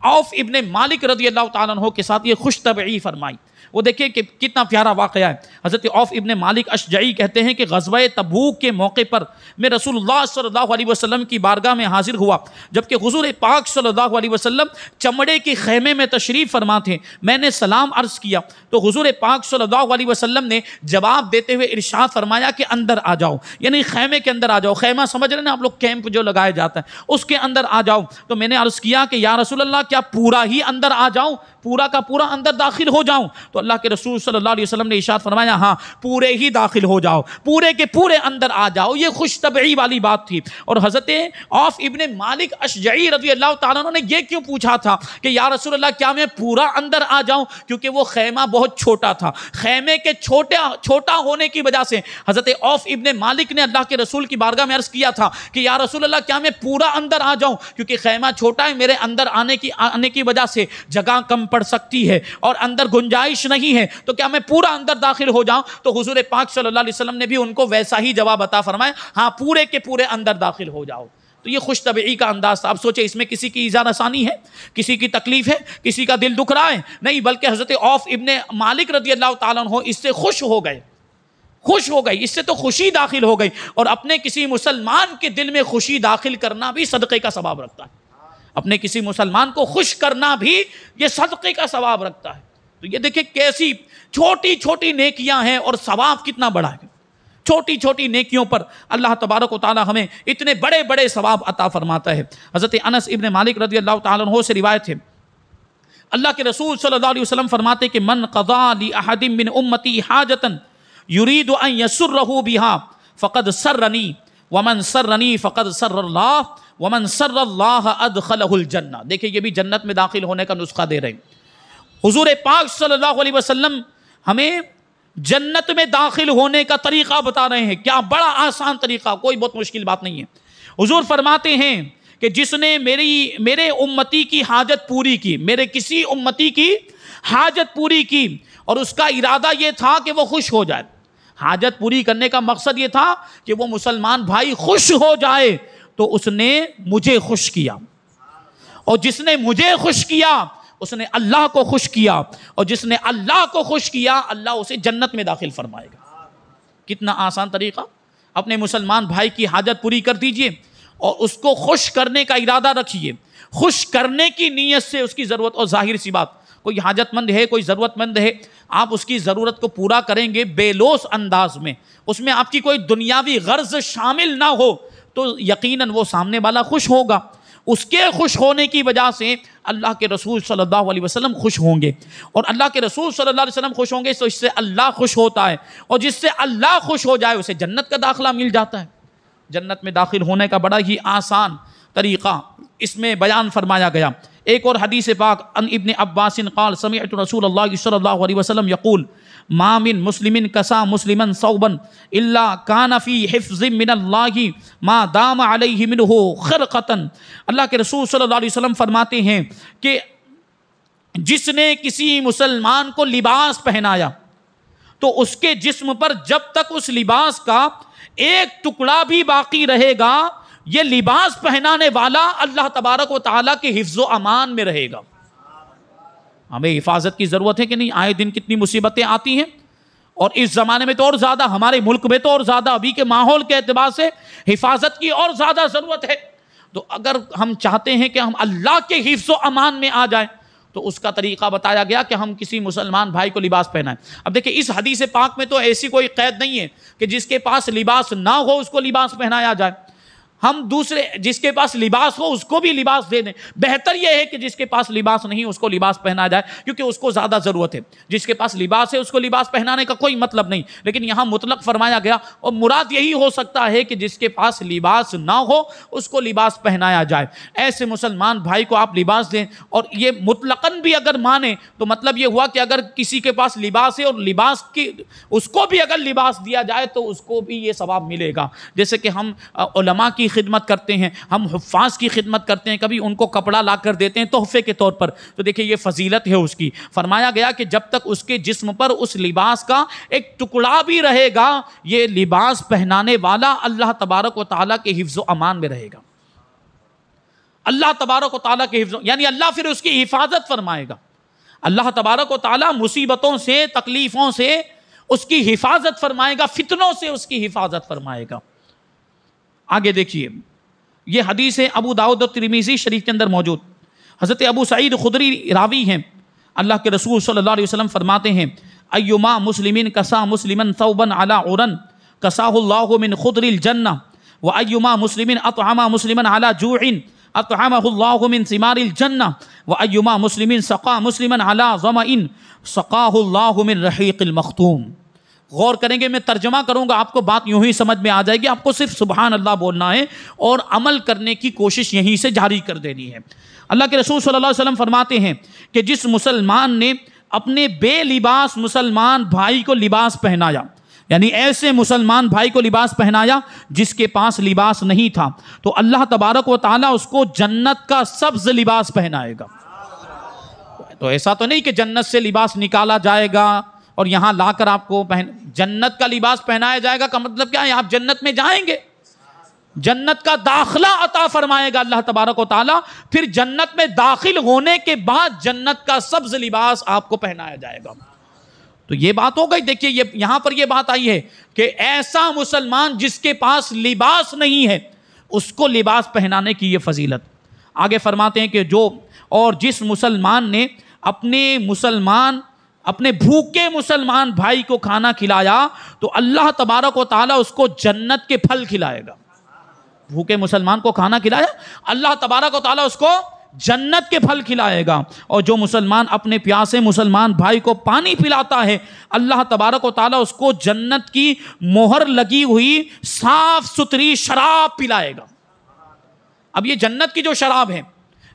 عوف ابن مالک رضی اللہ تعالیٰ عنہ کے ساتھ یہ خوش طبعی فرمائی. وہ دیکھیں کہ کتنا پیارا واقعہ ہے. حضرت عوف ابن مالک اشجعی کہتے ہیں کہ غزوہ تبوک کے موقع پر میں رسول اللہ صلی اللہ علیہ وسلم کی بارگاہ میں حاضر ہوا جبکہ حضور پاک صلی اللہ علیہ وسلم چمڑے کے خیمے میں تشریف فرما تھے. میں نے سلام عرض کیا تو حضور پاک صلی اللہ علیہ وسلم نے جواب دیتے ہوئے ارشاد فرمایا کہ اندر آ جاؤ، یعنی خیمے کے اندر آ جاؤ. خیمہ سمجھ رہے ہیں نا آپ لوگ، کیمپ جو لگایا جاتا ہے اس کے اندر آ جاؤ. تو میں نے عرض کیا کہ یا رسول اللہ کیا پورا ہی اندر آ جاؤں، پورا کا پورا اندر داخل ہو جاؤں؟ تو اللہ کے رسول صلی اللہ علیہ وسلم نے ارشاد فرمایا ہاں پورے ہی داخل ہو جاؤ، پورے کے پورے اندر آ جاؤ. یہ خوش طبعی والی بات تھی. اور حضرت عوف ابن مالک اشجعی رضی اللہ تعالیٰ عنہ نے یہ کیوں پوچھا تھا کہ یا رسول اللہ کیا میں پورا اندر آ جاؤں؟ کیونکہ وہ خیمہ بہت چھوٹا تھا. خیمے کے چھوٹا ہونے کی وجہ سے حضرت عوف ابن مالک نے اللہ کے رسول کی بارگاہ میں عرض کیا تھا کہ یا رسول اللہ کیا میں پورا اندر آ جاؤں؟ کیونکہ خیمہ چھوٹا ہے، میرے اندر آنے کی وجہ سے جگہ کم پڑ سکتی ہے اور اندر گنجائش نہیں ہے، تو کیا میں پورا اندر داخل ہو جاؤں؟ تو حضور پاک صلی اللہ علیہ وسلم نے بھی ان کو ویسا ہی جواب عطا فرمایا، ہاں پورے کے پورے اندر داخل ہو جاؤ. تو یہ خوش طبعی کا انداز تھا. اب سوچیں اس میں کسی کی ایذا رسانی ہے، کسی کی تکلیف ہے، کسی کا دل دکھ رہا ہے؟ نہیں، بلکہ حضرت عوف ابن مالک رضی اللہ تعالیٰ عنہ اس سے خوش ہو گئے، اس سے تو خوشی داخل ہو گئی. اور اپنے کسی مسلمان کے دل میں خوشی داخل کرنا بھی صدقے کا ثواب رکھتا ہے. اپنے کسی مسلمان کو خوش کرنا بھی یہ صدقے کا ثواب رکھتا ہے. تو یہ دیکھیں کیسی چھوٹی چھوٹی نیکیاں ہیں اور ثواب کتنا بڑا ہے. چھوٹی چھوٹی نیکیوں پر اللہ تبارک و تعالی ہمیں اتنے بڑے بڑے ثواب عطا فرماتا ہے. حضرت انس ابن مالک رضی اللہ تعالیٰ عنہ سے روایت ہے، اللہ کے رسول صلی اللہ علیہ وسلم فرماتے کہ من قضا لأحد من امتی حاجتا یرید ان یسرہ بها فقد سرنی ومن سرنی فقد سر اللہ ومن سر اللہ ادخلہ الجنہ. دیکھیں یہ بھی جنت میں داخل ہونے کا نسخہ دے رہے ہیں. حضور پاک صلی اللہ علیہ وسلم ہمیں جنت میں داخل ہونے کا طریقہ بتا رہے ہیں. کیا بڑا آسان طریقہ، کوئی بہت مشکل بات نہیں ہے. حضور فرماتے ہیں کہ جس نے میرے امتی کی حاجت پوری کی، میرے کسی امتی کی حاجت پوری کی اور اس کا ارادہ یہ تھا کہ وہ خوش ہو جائے. حاجت پوری کرنے کا مقصد یہ تھا کہ وہ مسلمان بھائی خوش ہو جائے، تو اس نے مجھے خوش کیا. اور جس نے مجھے خوش کیا اس نے اللہ کو خوش کیا، اور جس نے اللہ کو خوش کیا اللہ اسے جنت میں داخل فرمائے گا. کتنا آسان طریقہ. اپنے مسلمان بھائی کی حاجت پوری کر دیجئے اور اس کو خوش کرنے کا ارادہ رکھیے. خوش کرنے کی نیت سے اس کی ضرورت، اور ظاہر سی بات کوئی حاجت مند ہے، کوئی ضرورت مند ہے، آپ اس کی ضرورت کو پورا کریں گے بے لوث انداز میں، اس میں آپ کی کوئی دنیاوی غرض شامل نہ ہو، تو یقیناً وہ سامنے والا خوش ہوگا. اس کے خوش ہونے کی وجہ سے اللہ کے رسول صلی اللہ علیہ وسلم خوش ہوں گے، اور اللہ کے رسول صلی اللہ علیہ وسلم خوش ہوں گے تو اس سے اللہ خوش ہوتا ہے، اور جس سے اللہ خوش ہو جائے اسے جنت کا داخلہ مل جاتا ہے. جنت میں داخل ہونے کا بڑا ہی آسان طریقہ اس میں بیان فرمایا گیا. ایک اور حدیث پاک ان ابن عباس قال سمعت رسول اللہ صلی اللہ علیہ وسلم یقول ما من مسلم کسا مسلما ثوبا الا کان فی حفظ من اللہ ما دام علیہ منہ خرقتا. اللہ کے رسول صلی اللہ علیہ وسلم فرماتے ہیں کہ جس نے کسی مسلمان کو لباس پہنایا تو اس کے جسم پر جب تک اس لباس کا ایک ٹکڑا بھی باقی رہے گا یہ لباس پہنانے والا اللہ تبارک و تعالیٰ کے حفظ و امان میں رہے گا. ہمیں حفاظت کی ضرورت ہے کہ نہیں؟ آئے دن کتنی مصیبتیں آتی ہیں، اور اس زمانے میں تو اور زیادہ، ہمارے ملک میں تو اور زیادہ، ابھی کے ماحول کے اعتبار سے حفاظت کی اور زیادہ ضرورت ہے. تو اگر ہم چاہتے ہیں کہ ہم اللہ کے حفظ و امان میں آ جائیں تو اس کا طریقہ بتایا گیا کہ ہم کسی مسلمان بھائی کو لباس پہنائیں. اب دیکھیں اس حدیث پاک میں تو ایسی کوئی قید نہیں ہے کہ جس کے پاس لباس نہ ہو اس کو لباس پہنایا جائے. ہم دوسرے جس کے پاس لباس ہو اس کو بھی لباس دے دیں. بہتر یہ ہے کہ جس کے پاس لباس نہیں اس کو لباس پہنا جائے، کیونکہ اس کو زیادہ ضرورت ہے. جس کے پاس لباس ہے اس کو لباس پہنانے کا کوئی مطلب نہیں، لیکن یہاں مطلق فرمایا گیا، اور مراد یہی ہو سکتا ہے کہ جس کے پاس لباس نہ ہو اس کو لباس پہنایا جائے. ایسے مسلمان بھائی کو آپ لباس دیں. اور یہ مطلقاً بھی اگر مانیں تو مطلب یہ ہوا کہ اگر کسی کے پاس لباس ہے اور لباس کی اس کو بھی اگر لباس دیا جائے تو اس کو بھی یہ ثواب ملے گا. جیسے کہ ہم علماء کی خدمت کرتے ہیں، ہم حفاظ کی خدمت کرتے ہیں، کبھی ان کو کپڑا لا کر دیتے ہیں تحفے کے طور پر، تو دیکھیں یہ فضیلت ہے اس کی. فرمایا گیا کہ جب تک اس کے جسم پر اس لباس کا ایک ٹکڑا بھی رہے گا یہ لباس پہنانے والا اللہ تبارک و تعالیٰ کے حفظ و امان میں رہے گا. اللہ تبارک و تعالیٰ کے حفظ، یعنی اللہ پھر اس کی حفاظت فرمائے گا. اللہ تبارک و تعالیٰ مصیبتوں سے، تکلیفوں سے اس کی حفاظت فرمائے گا، فتنوں سے اس کی حفاظت فرمائے گا. آگے دیکھیے، یہ حدیث ہے ابو داؤد و ترمذی شریف کے اندر موجود. حضرت ابو سعید خدری راوی ہیں. اللہ کے رسول صلی اللہ علیہ وسلم فرماتے ہیں ایما مسلمین کسا مسلمن ثوبا علی عرن کساہ اللہ من خضر الجنہ و ایما مسلمین اطعم مسلمن علی جوع اطعمہ اللہ من ثمار الجنہ و ایما مسلمین سقا مسلمن علی ظمأ سقاہ اللہ من رحیق المختوم. غور کریں گے، میں ترجمہ کروں گا، آپ کو بات یوں ہی سمجھ میں آ جائے گی. آپ کو صرف سبحان اللہ بولنا ہے اور عمل کرنے کی کوشش یہیں سے جاری کر دینی ہے. اللہ کے رسول صلی اللہ علیہ وسلم فرماتے ہیں کہ جس مسلمان نے اپنے بے لباس مسلمان بھائی کو لباس پہنایا، یعنی ایسے مسلمان بھائی کو لباس پہنایا جس کے پاس لباس نہیں تھا، تو اللہ تبارک و تعالیٰ اس کو جنت کا سبز لباس پہنائے گا. تو ایسا تو نہیں کہ جنت سے لباس نکالا جائے گا اور یہاں لا کر آپ کو جنت کا لباس پہنایا جائے گا کا مطلب کیا ہے؟ آپ جنت میں جائیں گے، جنت کا داخلہ عطا فرمائے گا اللہ تبارک و تعالیٰ، پھر جنت میں داخل ہونے کے بعد جنت کا سبز لباس آپ کو پہنایا جائے گا. تو یہ بات ہو گئی. دیکھیے یہاں پر یہ بات آئی ہے کہ ایسا مسلمان جس کے پاس لباس نہیں ہے اس کو لباس پہنانے کی یہ فضیلت. آگے فرماتے ہیں کہ جس مسلمان نے اپنے بھوکے مسلمان بھائی کو کھانا کھلایا تو اللہ تبارک و تعالیٰ اس کو جنت کے پھل کھلائے گا. بھوکے مسلمان کو کھانا کھلایا، اللہ تبارک و تعالیٰ اس کو جنت کے پھل کھلائے گا. اور جو مسلمان اپنے پیاسے مسلمان بھائی کو پانی پلاتا ہے، اللہ تبارک و تعالیٰ اس کو جنت کی مہر لگی ہوئی صاف ستھری شراب پلائے گا. اب یہ جنت کی جو شراب ہے،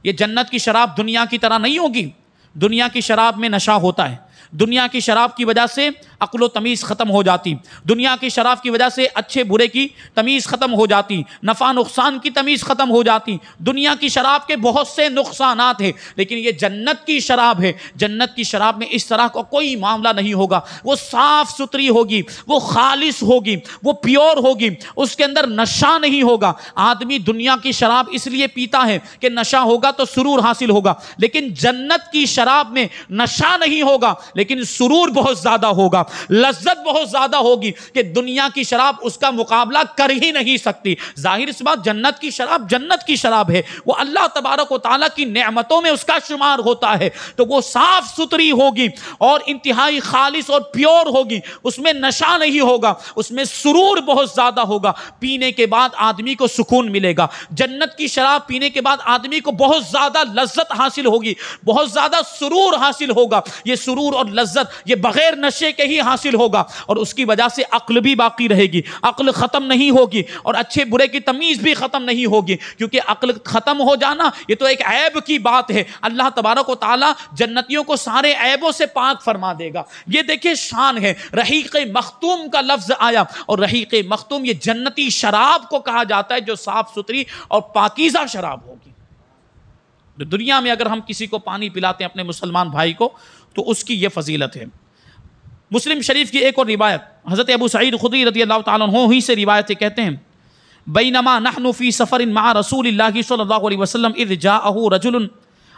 یہ جنت کی شراب دنیا کی طرح نہیں ہوگی. دنیا کی شراب میں نشہ ہوتا ہے، دنیا کی شراب کی وجہ سے عقل و تمیز ختم ہو جاتی، دنیا کی شراب کی وجہ سے اچھے برے کی تمیز ختم ہو جاتی، نفع نقصان کی تمیز ختم ہو جاتی. دنیا کی شراب کے بہت سے نقصانات ہیں، لیکن یہ جنت کی شراب ہے. جنت کی شراب میں اس طرح کا کوئی معاملہ نہیں ہوگا. وہ صاف ستھری ہوگی، وہ خالص ہوگی، وہ پیور ہوگی، اس کے اندر نشہ نہیں ہوگا. آدمی دنیا کی شراب اس لیے پیتا ہے کہ نشہ ہوگا تو سرور حاصل ہوگا، لیکن جنت کی شراب میں نشہ نہیں ہوگا لیکن سرور بہت زیادہ ہوگا، لذت بہت زیادہ ہوگی کہ دنیا کی شراب اس کا مقابلہ کر ہی نہیں سکتی. ظاہر اس بات، جنت کی شراب جنت کی شراب ہے، وہ اللہ تبارک و تعالیٰ کی نعمتوں میں اس کا شمار ہوتا ہے. تو وہ صاف ستھری ہوگی اور انتہائی خالص اور پیور ہوگی، اس میں نشہ نہیں ہوگا، اس میں سرور بہت زیادہ ہوگا. پینے کے بعد آدمی کو سکون ملے گا. جنت کی شراب پینے کے بعد آدمی کو بہت زیادہ لذت حاصل ہوگی، بہت زیادہ سرور حاصل ہوگا. یہ سرور اور لذت یہ بغیر نشے کے ہی حاصل ہوگا، اور اس کی وجہ سے عقل بھی باقی رہے گی، عقل ختم نہیں ہوگی، اور اچھے برے کی تمیز بھی ختم نہیں ہوگی. کیونکہ عقل ختم ہو جانا یہ تو ایک عیب کی بات ہے. اللہ تبارک و تعالیٰ جنتیوں کو سارے عیبوں سے پاک فرما دے گا. یہ دیکھیں شان ہے. رحیق مختوم کا لفظ آیا، اور رحیق مختوم یہ جنتی شراب کو کہا جاتا ہے جو صاف ستھری اور پاکیزہ شراب ہوگی. دنیا میں اگر ہم کسی کو پانی پلاتے ہیں اپنے مسلمان بھائی کو تو اس کی یہ فضیلت ہے. مسلم شریف کی ایک اور روایت حضرت ابو سعید خدری رضی اللہ تعالیٰ عنہ ہی سے روایت ہے. کہتے ہیں بینما نحن فی سفر مع رسول اللہ صلی اللہ علیہ وسلم اذ جاءه رجل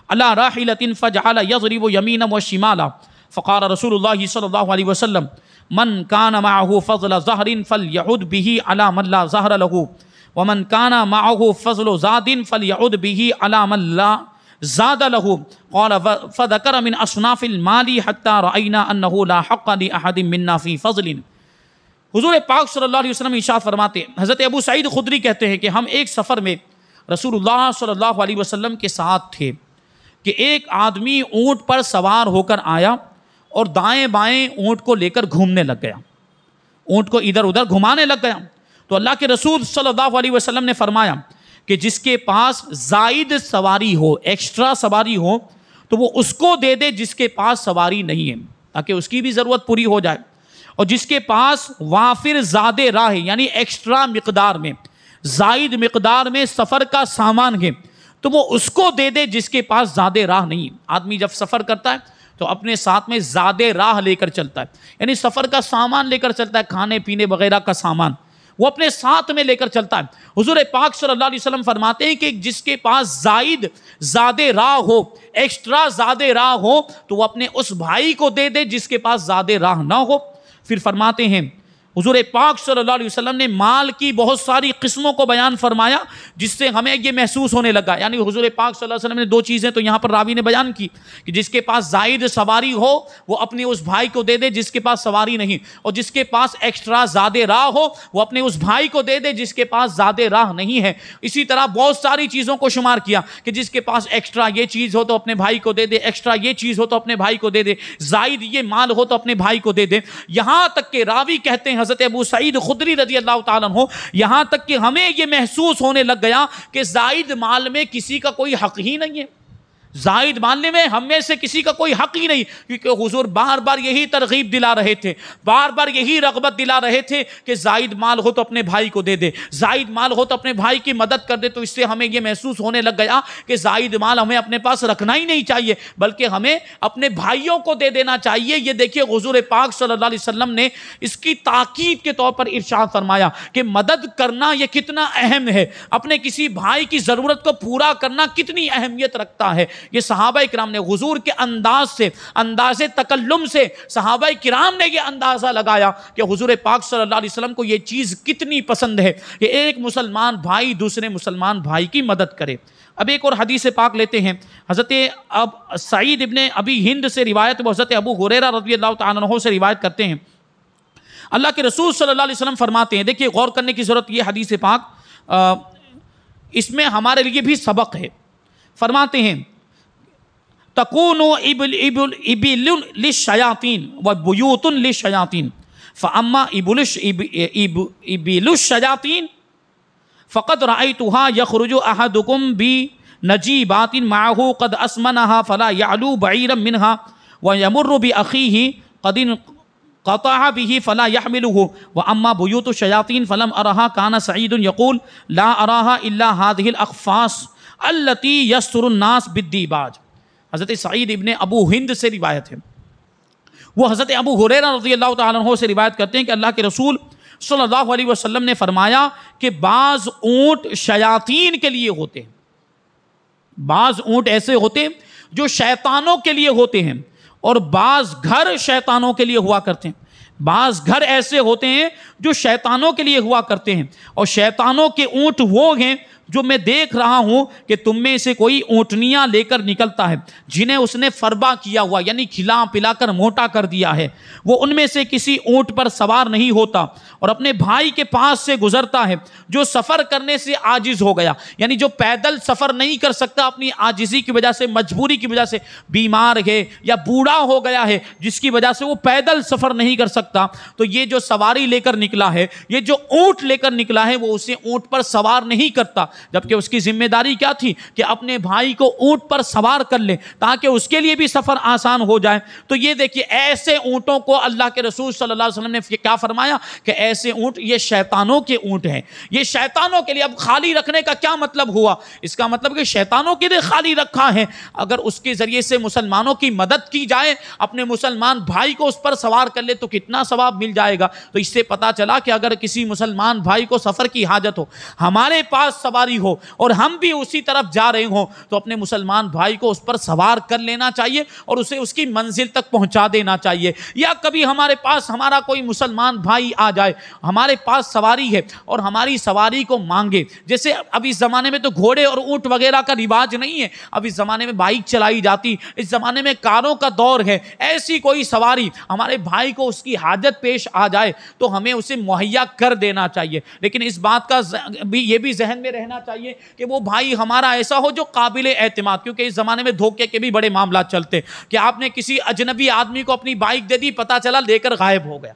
على راحلة فجعل يضرب يمينا وشمالا فقال رسول الله صلی اللہ علیہ وسلم من كان معه فضل ظهر فليعد به على من لا ظهر له ومن كان معه فضل زاد فليعد به على من لا زاد له. قال فذكر من اصناف المال حتى راينا انه لا حق لاحد منا في فضل. حضور پاک صلی اللہ علیہ وسلم ارشاد فرماتے ہیں، حضرت ابو سعید خدری کہتے ہیں کہ ہم ایک سفر میں رسول اللہ صلی اللہ علیہ وسلم کے ساتھ تھے کہ ایک آدمی اونٹ پر سوار ہو کر آیا اور دائیں بائیں اونٹ کو لے کر گھومنے لگ گیا، اونٹ کو ادھر ادھر گھمانے لگ گیا. تو اللہ کے رسول صلی اللہ علیہ وسلم نے فرمایا کہ جس کے پاس زائد سواری ہو، ایکسٹرا سواری ہو، تو وہ اس کو دے دے جس کے پاس سواری نہیں ہے، تاکہ اس کی بھی ضرورت پوری ہو جائے. اور جس کے پاس وافر زیادہ راہ یعنی ایکسٹرا مقدار میں، زائد مقدار میں سفر کا سامان ہے، تو وہ اس کو دے دے جس کے پاس زیادہ راہ نہیں ہے. آدمی جب سفر کرتا ہے تو اپنے ساتھ میں زیادہ راہ لے کر چلتا ہے، یعنی سفر کا سامان لے کر چلتا ہے، کھانے پینے وغیرہ کا سامان. وہ اپنے ساتھ میں لے کر چلتا ہے۔ حضور پاک صلی اللہ علیہ وسلم فرماتے ہیں کہ جس کے پاس زیادہ راہ ہو، ایکسٹرا زیادہ راہ ہو، تو وہ اپنے اس بھائی کو دے دے جس کے پاس زیادہ راہ نہ ہو۔ پھر فرماتے ہیں حضور پاک صلی اللہ علیہ وسلم نے مال کی بہت ساری قسموں کو بیان فرمایا، جس سے ہمیں یہ محسوس ہونے لگا، یعنی حضور پاک صلی اللہ علیہ وسلم نے دو چیزیں تو یہاں پر راوی نے بیان کی کہ جس کے پاس زائد سواری ہو وہ اپنے اس بھائی کو دے دے جس کے پاس سواری نہیں، اور جس کے پاس ایکسٹرا زیادہ راہ ہو وہ اپنے اس بھائی کو دے دے جس کے پاس زیادہ راہ نہیں ہے۔ اسی طرح بہت ساری چیزوں کو شمار کیا کہ جس کے پاس ایکسٹرا یہ چیز ہو تو اپنے بھائی کو دے دے، ایکسٹرا یہ چیز ہو تو اپنے بھائی کو دے دے، زائد یہ مال ہو تو اپنے بھائی کو دے دے، یہاں تک کہ راوی کہتے ہیں حضرت ابو سعید خدری رضی اللہ تعالیٰ عنہ، یہاں تک کہ ہمیں یہ محسوس ہونے لگ گیا کہ زائد مال میں کسی کا کوئی حق ہی نہیں ہے، زائد ماننے میں ہم میں سے کسی کا کوئی حق ہی نہیں، کیونکہ حضور بار بار یہی ترغیب دلا رہے تھے، بار بار یہی رغبت دلا رہے تھے کہ زائد مال ہو تو اپنے بھائی کو دے دے، زائد مال ہو تو اپنے بھائی کی مدد کر دے۔ تو اس سے ہمیں یہ محسوس ہونے لگ گیا کہ زائد مال ہمیں اپنے پاس رکھنا ہی نہیں چاہیے، بلکہ ہمیں اپنے بھائیوں کو دے دینا چاہیے۔ یہ دیکھیے حضور پاک صلی اللہ علیہ وسلم نے اس کی تاکید کے طور پر ارشاد فرمایا کہ مدد کرنا یہ کتنا اہم ہے، اپنے کسی بھائی کی ضرورت کو پورا کرنا کتنی اہمیت رکھتا ہے۔ یہ صحابہ کرام نے حضور کے انداز تکلم سے صحابہ کرام نے یہ اندازہ لگایا کہ حضور پاک صلی اللہ علیہ وسلم کو یہ چیز کتنی پسند ہے کہ ایک مسلمان بھائی دوسرے مسلمان بھائی کی مدد کرے۔ اب ایک اور حدیث پاک لیتے ہیں، حضرت سعید ابن ابی ہند سے روایت، وہ حضرت ابو ہریرہ رضی اللہ تعالیٰ عنہ سے روایت کرتے ہیں، اللہ کے رسول صلی اللہ علیہ وسلم فرماتے ہیں، دیکھیے غور کرنے کی ضرورت یہ حدیث پاک، اس میں ہمارے لیے بھی سبق ہے۔ فرماتے ہیں تکون ابل للشیاطین و بیوت للشیاطین فاما ابل الشیاطین فقد رأیتها یخرج احدکم بنجیبات معه قد اسمنها فلا یعلو بعیرا منها ویمر باخیہ قد قطع به فلا يحمله واما بیوت الشیاطین فلم ارها کان سعید یقول لا اراها الا هذه الاخفاص التي يستر الناس بالدیباج۔ حضرت سعید ابن ابو ہند سے روایت ہے، وہ حضرت ابو ہریرہ رضی اللہ تعالیٰ عنہ سے روایت کرتے ہیں کہ اللہ کے رسول صلی اللہ علیہ وسلم نے فرمایا کہ بعض اونٹ شیاطین کے لیے ہوتے ہیں، بعض اونٹ ایسے ہوتے ہیں جو شیطانوں کے لیے ہوتے ہیں، اور بعض گھر شیطانوں کے لیے ہوا کرتے ہیں، بعض گھر ایسے ہوتے ہیں جو شیطانوں کے لیے ہوا کرتے ہیں، اور شیطانوں کے اونٹ وہ ہیں جو میں دیکھ رہا ہوں کہ تم میں سے کوئی اونٹنیاں لے کر نکلتا ہے جنہیں اس نے فربا کیا ہوا، یعنی کھلا پلا کر موٹا کر دیا ہے، وہ ان میں سے کسی اونٹ پر سوار نہیں ہوتا اور اپنے بھائی کے پاس سے گزرتا ہے جو سفر کرنے سے عاجز ہو گیا، یعنی جو پیدل سفر نہیں کر سکتا اپنی عاجزی کی وجہ سے، مجبوری کی وجہ سے، بیمار ہے یا بوڑھا ہو گیا ہے جس کی وجہ سے وہ پیدل سفر نہیں کر سکتا، تو یہ جو سواری لے کر نکلا ہے، یہ جو اونٹ لے کر نکلا ہے، وہ اسے اونٹ پر سوار نہیں کرتا، جبکہ اس کی ذمہ داری کیا تھی کہ اپنے بھائی کو اونٹ پر سوار کر لے تاکہ اس کے لیے بھی سفر آسان ہو جائے۔ تو یہ دیکھیے ایسے اونٹوں کو اللہ کے رسول صلی اللہ علیہ وسلم نے کیا فرمایا کہ ایسے اونٹ یہ شیطانوں کے اونٹ ہیں، یہ شیطانوں کے لیے۔ اب خالی رکھنے کا کیا مطلب ہوا؟ اس کا مطلب کہ شیطانوں کے لیے خالی رکھا ہے، اگر اس کے ذریعے سے مسلمانوں کی مدد کی جائے، اپنے مسلمان بھائی کو اس پر سوار کر لے تو کتنا ثواب مل جائے گا۔ تو اس سے پتا چلا کہ اگر کسی مسلمان بھائی کو سفر کی حاجت ہو، ہمارے پاس سواری ہو اور ہم بھی اسی طرف جا رہے ہوں، تو اپنے مسلمان بھائی کو اس پر سوار کر لینا چاہیے اور اسے اس کی منزل تک پہنچا دینا چاہیے۔ یا کبھی ہمارے پاس ہمارا کوئی مسلمان بھائی آ جائے، ہمارے پاس سواری ہے اور ہماری سواری کو مانگے، جیسے اب اس زمانے میں تو گھوڑے اور اونٹ وغیرہ کا رواج نہیں ہے، اب اس زمانے میں بائک چلائی جاتی، اس زمانے میں کاروں کا دور ہے، ایسی کوئی سواری ہمارے بھائی کو اس کی حاجت پیش آ جائے تو ہمیں اسے مہیا کر دینا چاہیے۔ لیکن اس بات کا یہ بھی ذہن میں رہنا چاہیے کہ وہ بھائی ہمارا ایسا ہو جو قابل اعتماد، کیونکہ اس زمانے میں دھوکے کے بھی بڑے معاملات چلتے کہ آپ نے کسی اجنبی آدمی کو اپنی بائک دے دی، پتہ چلا لے کر غائب ہو گیا۔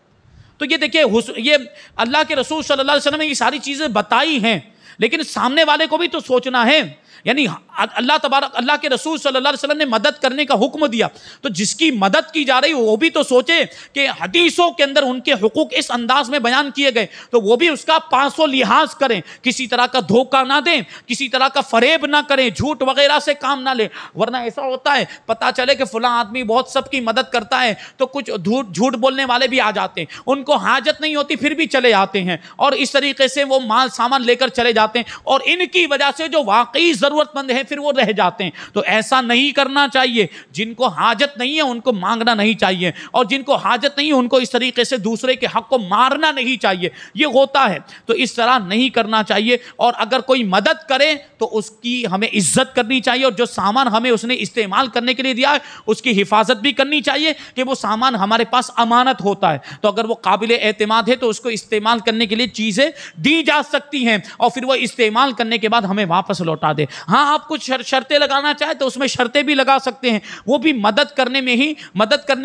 تو یہ دیکھیے یہ اللہ کے رسول صلی اللہ علیہ وسلم نے یہ ساری چیزیں بتائی ہیں، لیکن سامنے والے کو بھی تو سوچنا ہے یعنی اللہ تبارک اللہ کے رسول صلی اللہ علیہ وسلم نے مدد کرنے کا حکم دیا، تو جس کی مدد کی جا رہی وہ بھی تو سوچے کہ حدیثوں کے اندر ان کے حقوق اس انداز میں بیان کیے گئے تو وہ بھی اس کا پاسو لحاظ کریں، کسی طرح کا دھوکہ نہ دیں، کسی طرح کا فریب نہ کریں، جھوٹ وغیرہ سے کام نہ لیں، ورنہ ایسا ہوتا ہے پتہ چلے کہ فلاں آدمی بہت سب کی مدد کرتا ہے تو کچھ جھوٹ بولنے والے بھی آ جاتے ہیں، ان کو حاجت نہیں ہوتی پھر بھی چلے آتے ہیں اور اس طریقے سے وہ مال سامان لے کر چلے جاتے ہیں، اور ان کی وجہ سے جو واقعی ضرورت مند ہیں پھر وہ رہ جاتے ہیں۔ تو ایسا نہیں کرنا چاہیے، جن کو حاجت نہیں ہے ان کو مانگنا نہیں چاہیے، اور جن کو حاجت نہیں ہے ان کو اس طریقے سے دوسرے کے حق کو مارنا نہیں چاہیے، یہ ہوتا ہے، تو اس طرح نہیں کرنا چاہیے۔ اور اگر کوئی مدد کرے تو اس کی ہمیں عزت کرنی چاہیے، اور جو سامان ہمیں اس نے استعمال کرنے کے لیے دیا ہے اس کی حفاظت بھی کرنی چاہیے کہ وہ سامان ہمارے پاس امانت ہوتا ہے، تو اگر وہ قابل اعتماد ہے تو اس کو استعمال کرنے کے لیے چیزیں دی جا سکتی ہیں اور پھر وہ استعمال کرنے کے بعد ہمیں واپس لوٹا دے۔ ہاں آپ کچھ شرطیں لگانا چاہیں تو اس میں شرطیں بھی لگا سکتے ہیں، وہ بھی مدد کرنے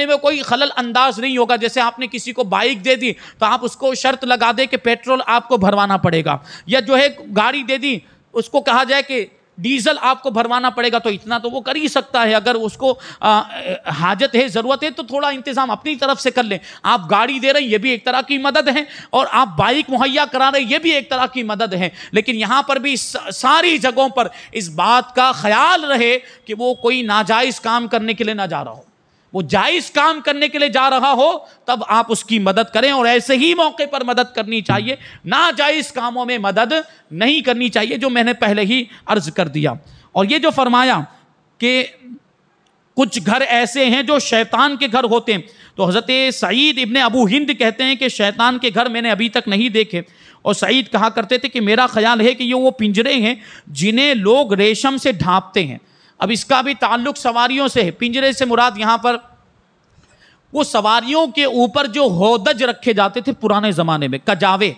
میں کوئی خلل انداز نہیں ہوگا۔ جیسے آپ نے کسی کو بائک دے دی تو آپ اس کو شرط لگا دے کہ پیٹرول آپ کو بھروانا پڑے گا، یا جو ہے گاڑی دے دی اس کو کہا جائے کہ ڈیزل آپ کو بھروانا پڑے گا، تو اتنا تو وہ کر ہی سکتا ہے، اگر اس کو حاجت ہے ضرورت ہے تو تھوڑا انتظام اپنی طرف سے کر لیں۔ آپ گاڑی دے رہے ہیں یہ بھی ایک طرح کی مدد ہے، اور آپ بائک مہیا کرا رہے ہیں یہ بھی ایک طرح کی مدد ہے، لیکن یہاں پر بھی ساری جگہوں پر اس بات کا خیال رہے کہ وہ کوئی ناجائز کام کرنے کے لیے نہ جا رہا ہو، وہ جائز کام کرنے کے لیے جا رہا ہو تب آپ اس کی مدد کریں، اور ایسے ہی موقع پر مدد کرنی چاہیے، ناجائز کاموں میں مدد نہیں کرنی چاہیے، جو میں نے پہلے ہی عرض کر دیا۔ اور یہ جو فرمایا کہ کچھ گھر ایسے ہیں جو شیطان کے گھر ہوتے ہیں، تو حضرت سعید ابن ابو ہند کہتے ہیں کہ شیطان کے گھر میں نے ابھی تک نہیں دیکھے، اور سعید کہا کرتے تھے کہ میرا خیال ہے کہ یہ وہ پنجرے ہیں جنہیں لوگ ریشم سے ڈھانپتے ہیں۔ اب اس کا بھی تعلق سواریوں سے ہے، پنجرے سے مراد یہاں پر وہ سواریوں کے اوپر جو ہودج رکھے جاتے تھے پرانے زمانے میں، کجاوے،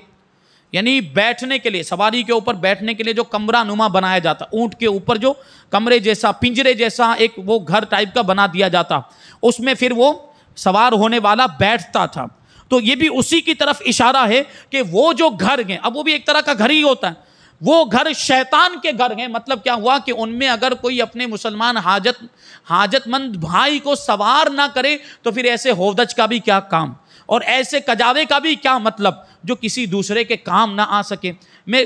یعنی بیٹھنے کے لیے، سواری کے اوپر بیٹھنے کے لیے جو کمرہ نما بنایا جاتا، اونٹ کے اوپر جو کمرے جیسا پنجرے جیسا ایک وہ گھر ٹائپ کا بنا دیا جاتا، اس میں پھر وہ سوار ہونے والا بیٹھتا تھا۔ تو یہ بھی اسی کی طرف اشارہ ہے کہ وہ جو گھر ہیں، اب وہ بھی ایک طرح کا گھر ہی ہوتا ہے، وہ گھر شیطان کے گھر ہیں۔ مطلب کیا ہوا کہ ان میں اگر کوئی اپنے مسلمان حاجت مند بھائی کو سوار نہ کرے تو پھر ایسے ہودج کا بھی کیا کام، اور ایسے کجاوے کا بھی کیا مطلب جو کسی دوسرے کے کام نہ آ سکے۔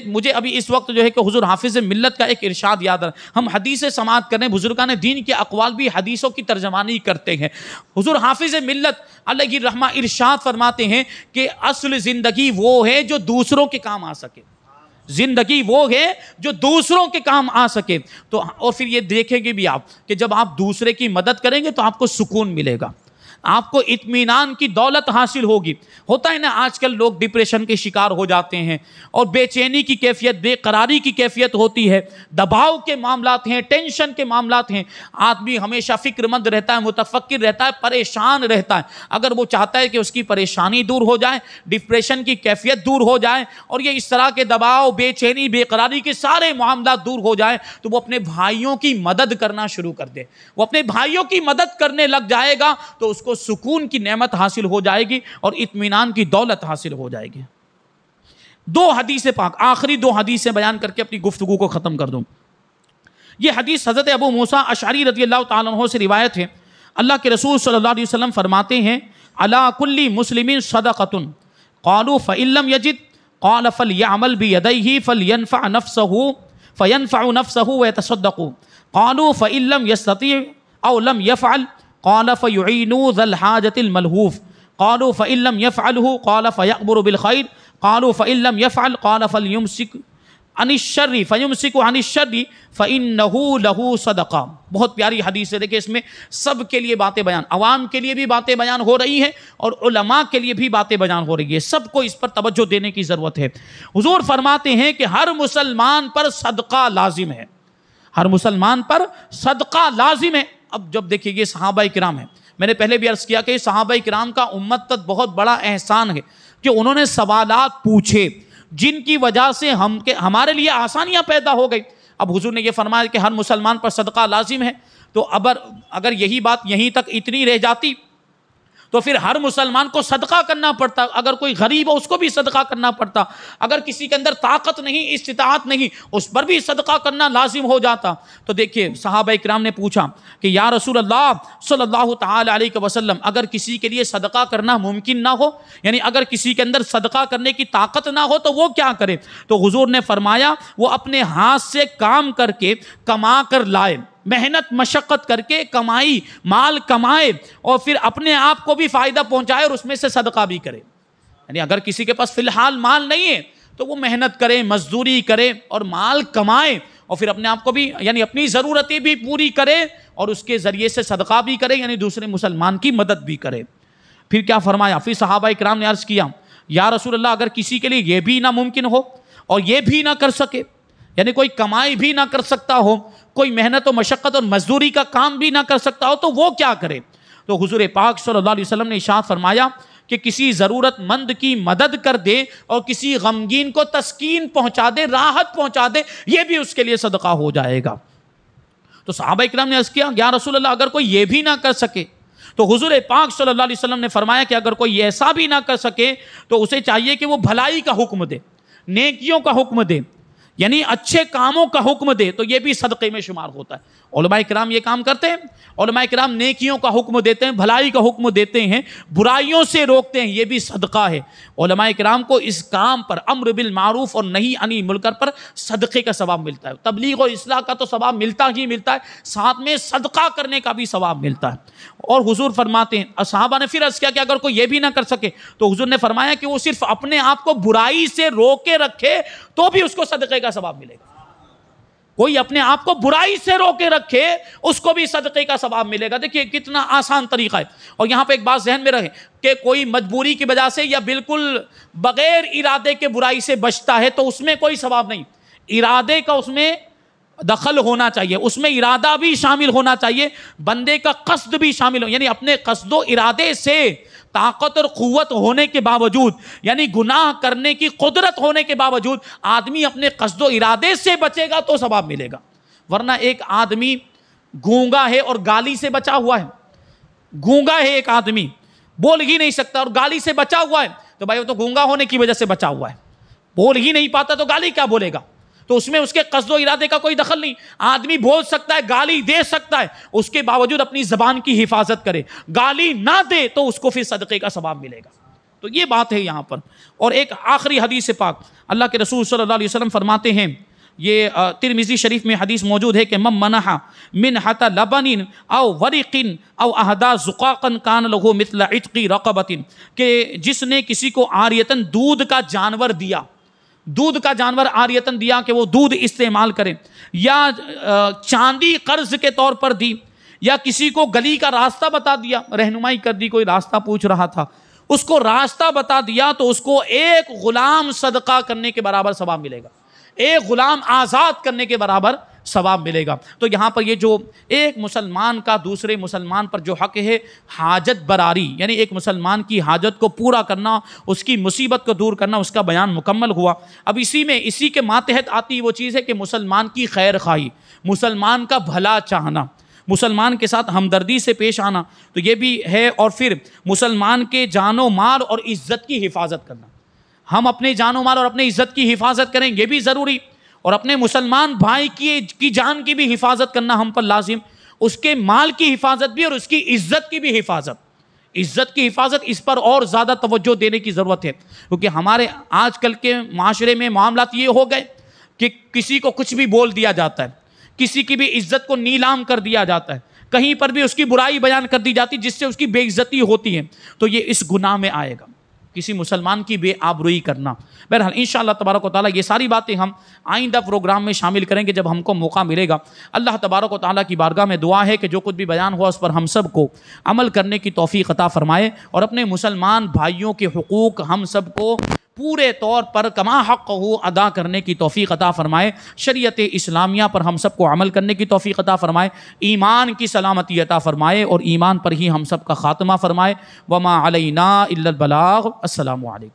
مجھے ابھی اس وقت جو ہے کہ حضور حافظ ملت کا ایک ارشاد یاد ہے، ہم حدیث سماعت کرنے، بزرگان دین کے اقوال بھی حدیثوں کی ترجمانی کرتے ہیں۔ حضور حافظ ملت علیہ الرحمہ ارشاد فرماتے ہیں کہ اصل زندگی وہ ہے جو دوسروں کے کام آ سکے، زندگی وہ ہے جو دوسروں کے کام آ سکے۔ تو اور پھر یہ دیکھیں گے بھی آپ کہ جب آپ دوسرے کی مدد کریں گے تو آپ کو سکون ملے گا، آپ کو اطمینان کی دولت حاصل ہوگی۔ ہوتا ہے نا آج کل لوگ ڈپریشن کے شکار ہو جاتے ہیں، اور بے چینی کی کیفیت، بے قراری کی کیفیت ہوتی ہے، دباؤ کے معاملات ہیں، ٹینشن کے معاملات ہیں، آدمی ہمیشہ فکر مند رہتا ہے، متفکر رہتا ہے، پریشان رہتا ہے۔ اگر وہ چاہتا ہے کہ اس کی پریشانی دور ہو جائے، ڈپریشن کی کیفیت دور ہو جائے، اور یہ اس طرح کے دباؤ، بے چینی، بے قراری کے سارے معاملات دور ہو جائیں، تو وہ اپنے بھائیوں کی مدد کرنا شروع کر دے، وہ اپنے بھائیوں کی مدد کرنے لگ جائے گا تو اس کو سکون کی نعمت حاصل ہو جائے گی اور اطمینان کی دولت حاصل ہو جائے گی۔ دو حدیث پاک، آخری دو حدیثیں بیان کر کے اپنی گفتگو کو ختم کر دوں۔ یہ حدیث حضرت ابو موسیٰ اشعری رضی اللہ تعالیٰ عنہ سے روایت ہے، اللہ کے رسول صلی اللہ علیہ وسلم فرماتے ہیں علی کل مسلم صدقۃ قالوا فإن لم يجد قال فليعمل بيديه فلينفع نفسه ويتصدق قالوا فإن لم يستطيع أو لم يفعل قال فيعينوا ذا الحاجة الملهوف قالوا فإن لم يفعله قال فيأمر بالخير قالوا فإن لم يفعل قال فليمسك عن الشر فإنه له صدقہ۔ بہت پیاری حدیث ہے، دیکھیں اس میں سب کے لیے باتیں بیان، عوام کے لیے بھی باتیں بیان ہو رہی ہیں اور علماء کے لیے بھی باتیں بیان ہو رہی ہے، سب کو اس پر توجہ دینے کی ضرورت ہے۔ حضور فرماتے ہیں کہ ہر مسلمان پر صدقہ لازم ہے، ہر مسلمان پر صدقہ لازم ہے۔ اب جب دیکھیں یہ صحابہ کرام ہیں، میں نے پہلے بھی عرض کیا کہ صحابہ کرام کا امت تک بہت بڑا احسان ہے کہ انہوں نے سوالات پوچھے جن کی وجہ سے ہمارے لیے آسانیاں پیدا ہو گئی۔ اب حضور نے یہ فرمایا کہ ہر مسلمان پر صدقہ لازم ہے، تو اگر یہی بات یہیں تک اتنی رہ جاتی تو پھر ہر مسلمان کو صدقہ کرنا پڑتا، اگر کوئی غریب ہو اس کو بھی صدقہ کرنا پڑتا، اگر کسی کے اندر طاقت نہیں، استطاعت نہیں، اس پر بھی صدقہ کرنا لازم ہو جاتا۔ تو دیکھیے صحابہ اکرام نے پوچھا کہ یا رسول اللہ صلی اللہ تعالی علیہ وسلم، اگر کسی کے لیے صدقہ کرنا ممکن نہ ہو، یعنی اگر کسی کے اندر صدقہ کرنے کی طاقت نہ ہو تو وہ کیا کرے؟ تو حضور نے فرمایا وہ اپنے ہاتھ سے کام کر کے کما کر لائے، محنت مشقت کر کے کمائی مال کمائے، اور پھر اپنے آپ کو بھی فائدہ پہنچائے اور اس میں سے صدقہ بھی کرے۔ یعنی اگر کسی کے پاس فی الحال مال نہیں ہے تو وہ محنت کرے، مزدوری کرے اور مال کمائے، اور پھر اپنے آپ کو بھی یعنی اپنی ضرورتیں بھی پوری کرے اور اس کے ذریعے سے صدقہ بھی کرے، یعنی دوسرے مسلمان کی مدد بھی کرے۔ پھر کیا فرمایا؟ پھر صحابہ اکرام نے عرض کیا یا رسول اللہ اگر کسی کے لیے یہ بھی ناممکن ہو اور یہ بھی نہ کر سکے، یعنی کوئی کمائی بھی نہ کر سکتا ہو، کوئی محنت و مشقت اور مزدوری کا کام بھی نہ کر سکتا ہو، تو وہ کیا کرے؟ تو حضور پاک صلی اللہ علیہ وسلم نے ارشاد فرمایا کہ کسی ضرورت مند کی مدد کر دے اور کسی غمگین کو تسکین پہنچا دے، راحت پہنچا دے، یہ بھی اس کے لیے صدقہ ہو جائے گا۔ تو صحابہ اکرام نے عرض کیا یا رسول اللہ اگر کوئی یہ بھی نہ کر سکے؟ تو حضور پاک صلی اللہ علیہ وسلم نے فرمایا کہ اگر کوئی ایسا بھی نہ کر سکے تو اسے چاہیے کہ وہ بھلائی کا حکم دے، نیکیوں کا حکم دے، یعنی اچھے کاموں کا حکم دے، تو یہ بھی صدقے میں شمار ہوتا ہے۔ علماء کرام یہ کام کرتے ہیں، علماء کرام نیکیوں کا حکم دیتے ہیں، بھلائی کا حکم دیتے ہیں، برائیوں سے روکتے ہیں، یہ بھی صدقہ ہے۔ علماء کرام کو اس کام پر، امر بالمعروف اور نہی عن المنکر پر صدقے کا ثواب ملتا ہے۔ تبلیغ و اصلاح کا تو ثواب ملتا ہی ملتا ہے، ساتھ میں صدقہ کرنے کا بھی ثواب ملتا ہے۔ اور حضور فرماتے ہیں، صحابہ نے پھر عرض کیا کہ اگر کوئی یہ بھی نہ کر سکے تو حضور نے فرمایا کہ وہ صرف اپنے آپ کو برائی سے روکے رکھے تو بھی اس کو صدقے کا ثواب ملے گا۔ کوئی اپنے آپ کو برائی سے روکے رکھے اس کو بھی صدقے کا ثواب ملے گا۔ دیکھیے کتنا آسان طریقہ ہے۔ اور یہاں پہ ایک بات ذہن میں رہے کہ کوئی مجبوری کی وجہ سے یا بالکل بغیر ارادے کے برائی سے بچتا ہے تو اس میں کوئی ثواب نہیں، ارادے کا اس میں دخل ہونا چاہیے، اس میں ارادہ بھی شامل ہونا چاہیے، بندے کا قصد بھی شامل ہو، یعنی اپنے قصد و ارادے سے طاقت اور قوت ہونے کے باوجود، یعنی گناہ کرنے کی قدرت ہونے کے باوجود آدمی اپنے قصد و ارادے سے بچے گا تو ثواب ملے گا۔ ورنہ ایک آدمی گونگا ہے اور گالی سے بچا ہوا ہے، گونگا ہے ایک آدمی بول ہی نہیں سکتا اور گالی سے بچا ہوا ہے، تو بھائی وہ تو گونگا ہونے کی وجہ سے بچا ہوا ہے، بول ہی نہیں پاتا تو گالی کیا بولے گا؟ تو اس میں اس کے قصد و ارادے کا کوئی دخل نہیں۔ آدمی بول سکتا ہے، گالی دے سکتا ہے، اس کے باوجود اپنی زبان کی حفاظت کرے، گالی نہ دے تو اس کو پھر صدقے کا ثواب ملے گا۔ تو یہ بات ہے یہاں پر۔ اور ایک آخری حدیث پاک اللہ کے رسول صلی اللہ علیہ وسلم فرماتے ہیں، یہ ترمذی شریف میں حدیث موجود ہے کہ من منح منحۃ لبن او ورق او اہدى زقاقا کان له مثل عتق رقبۃ، کہ جس نے کسی کو عاریتاً دودھ کا جانور دیا، دودھ کا جانور عاریتاً دیا کہ وہ دودھ استعمال کرے، یا چاندی قرض کے طور پر دی، یا کسی کو گلی کا راستہ بتا دیا، رہنمائی کر دی، کوئی راستہ پوچھ رہا تھا اس کو راستہ بتا دیا، تو اس کو ایک غلام صدقہ کرنے کے برابر ثواب ملے گا، ایک غلام آزاد کرنے کے برابر ثواب ملے گا۔ تو یہاں پر یہ جو ایک مسلمان کا دوسرے مسلمان پر جو حق ہے حاجت براری، یعنی ایک مسلمان کی حاجت کو پورا کرنا، اس کی مصیبت کو دور کرنا، اس کا بیان مکمل ہوا۔ اب اسی کے ماتحت آتی وہ چیز ہے کہ مسلمان کی خیر خواہی، مسلمان کا بھلا چاہنا، مسلمان کے ساتھ ہمدردی سے پیش آنا، تو یہ بھی ہے۔ اور پھر مسلمان کے جان و مال اور عزت کی حفاظت کرنا، ہم اپنے جان و مال اور اپنے عزت کی حفاظت کریں، یہ بھی ضروری، اور اپنے مسلمان بھائی کی جان کی بھی حفاظت کرنا ہم پر لازم، اس کے مال کی حفاظت بھی اور اس کی عزت کی بھی حفاظت، عزت کی حفاظت اس پر اور زیادہ توجہ دینے کی ضرورت ہے، کیونکہ ہمارے آج کل کے معاشرے میں معاملات یہ ہو گئے کہ کسی کو کچھ بھی بول دیا جاتا ہے، کسی کی بھی عزت کو نیلام کر دیا جاتا ہے، کہیں پر بھی اس کی برائی بیان کر دی جاتی جس سے اس کی بے عزتی ہوتی ہے، تو یہ اس گناہ میں آئے گا، کسی مسلمان کی بے آبروئی کرنا۔ بہرحال انشاءاللہ تبارک و تعالیٰ یہ ساری باتیں ہم آئندہ پروگرام میں شامل کریں گے جب ہم کو موقع ملے گا۔ اللہ تبارک و تعالیٰ کی بارگاہ میں دعا ہے کہ جو کچھ بھی بیان ہوا اس پر ہم سب کو عمل کرنے کی توفیق عطا فرمائے، اور اپنے مسلمان بھائیوں کے حقوق ہم سب کو پورے طور پر کما حق ہو ادا کرنے کی توفیق عطا فرمائے، شریعت اسلامیہ پر ہم سب کو عمل کرنے کی توفیق عطا فرمائے، ایمان کی سلامتی عطا فرمائے، اور ایمان پر ہی ہم سب کا خاتمہ فرمائے۔ وما علینا الا البلاغ۔ السلام علیکم۔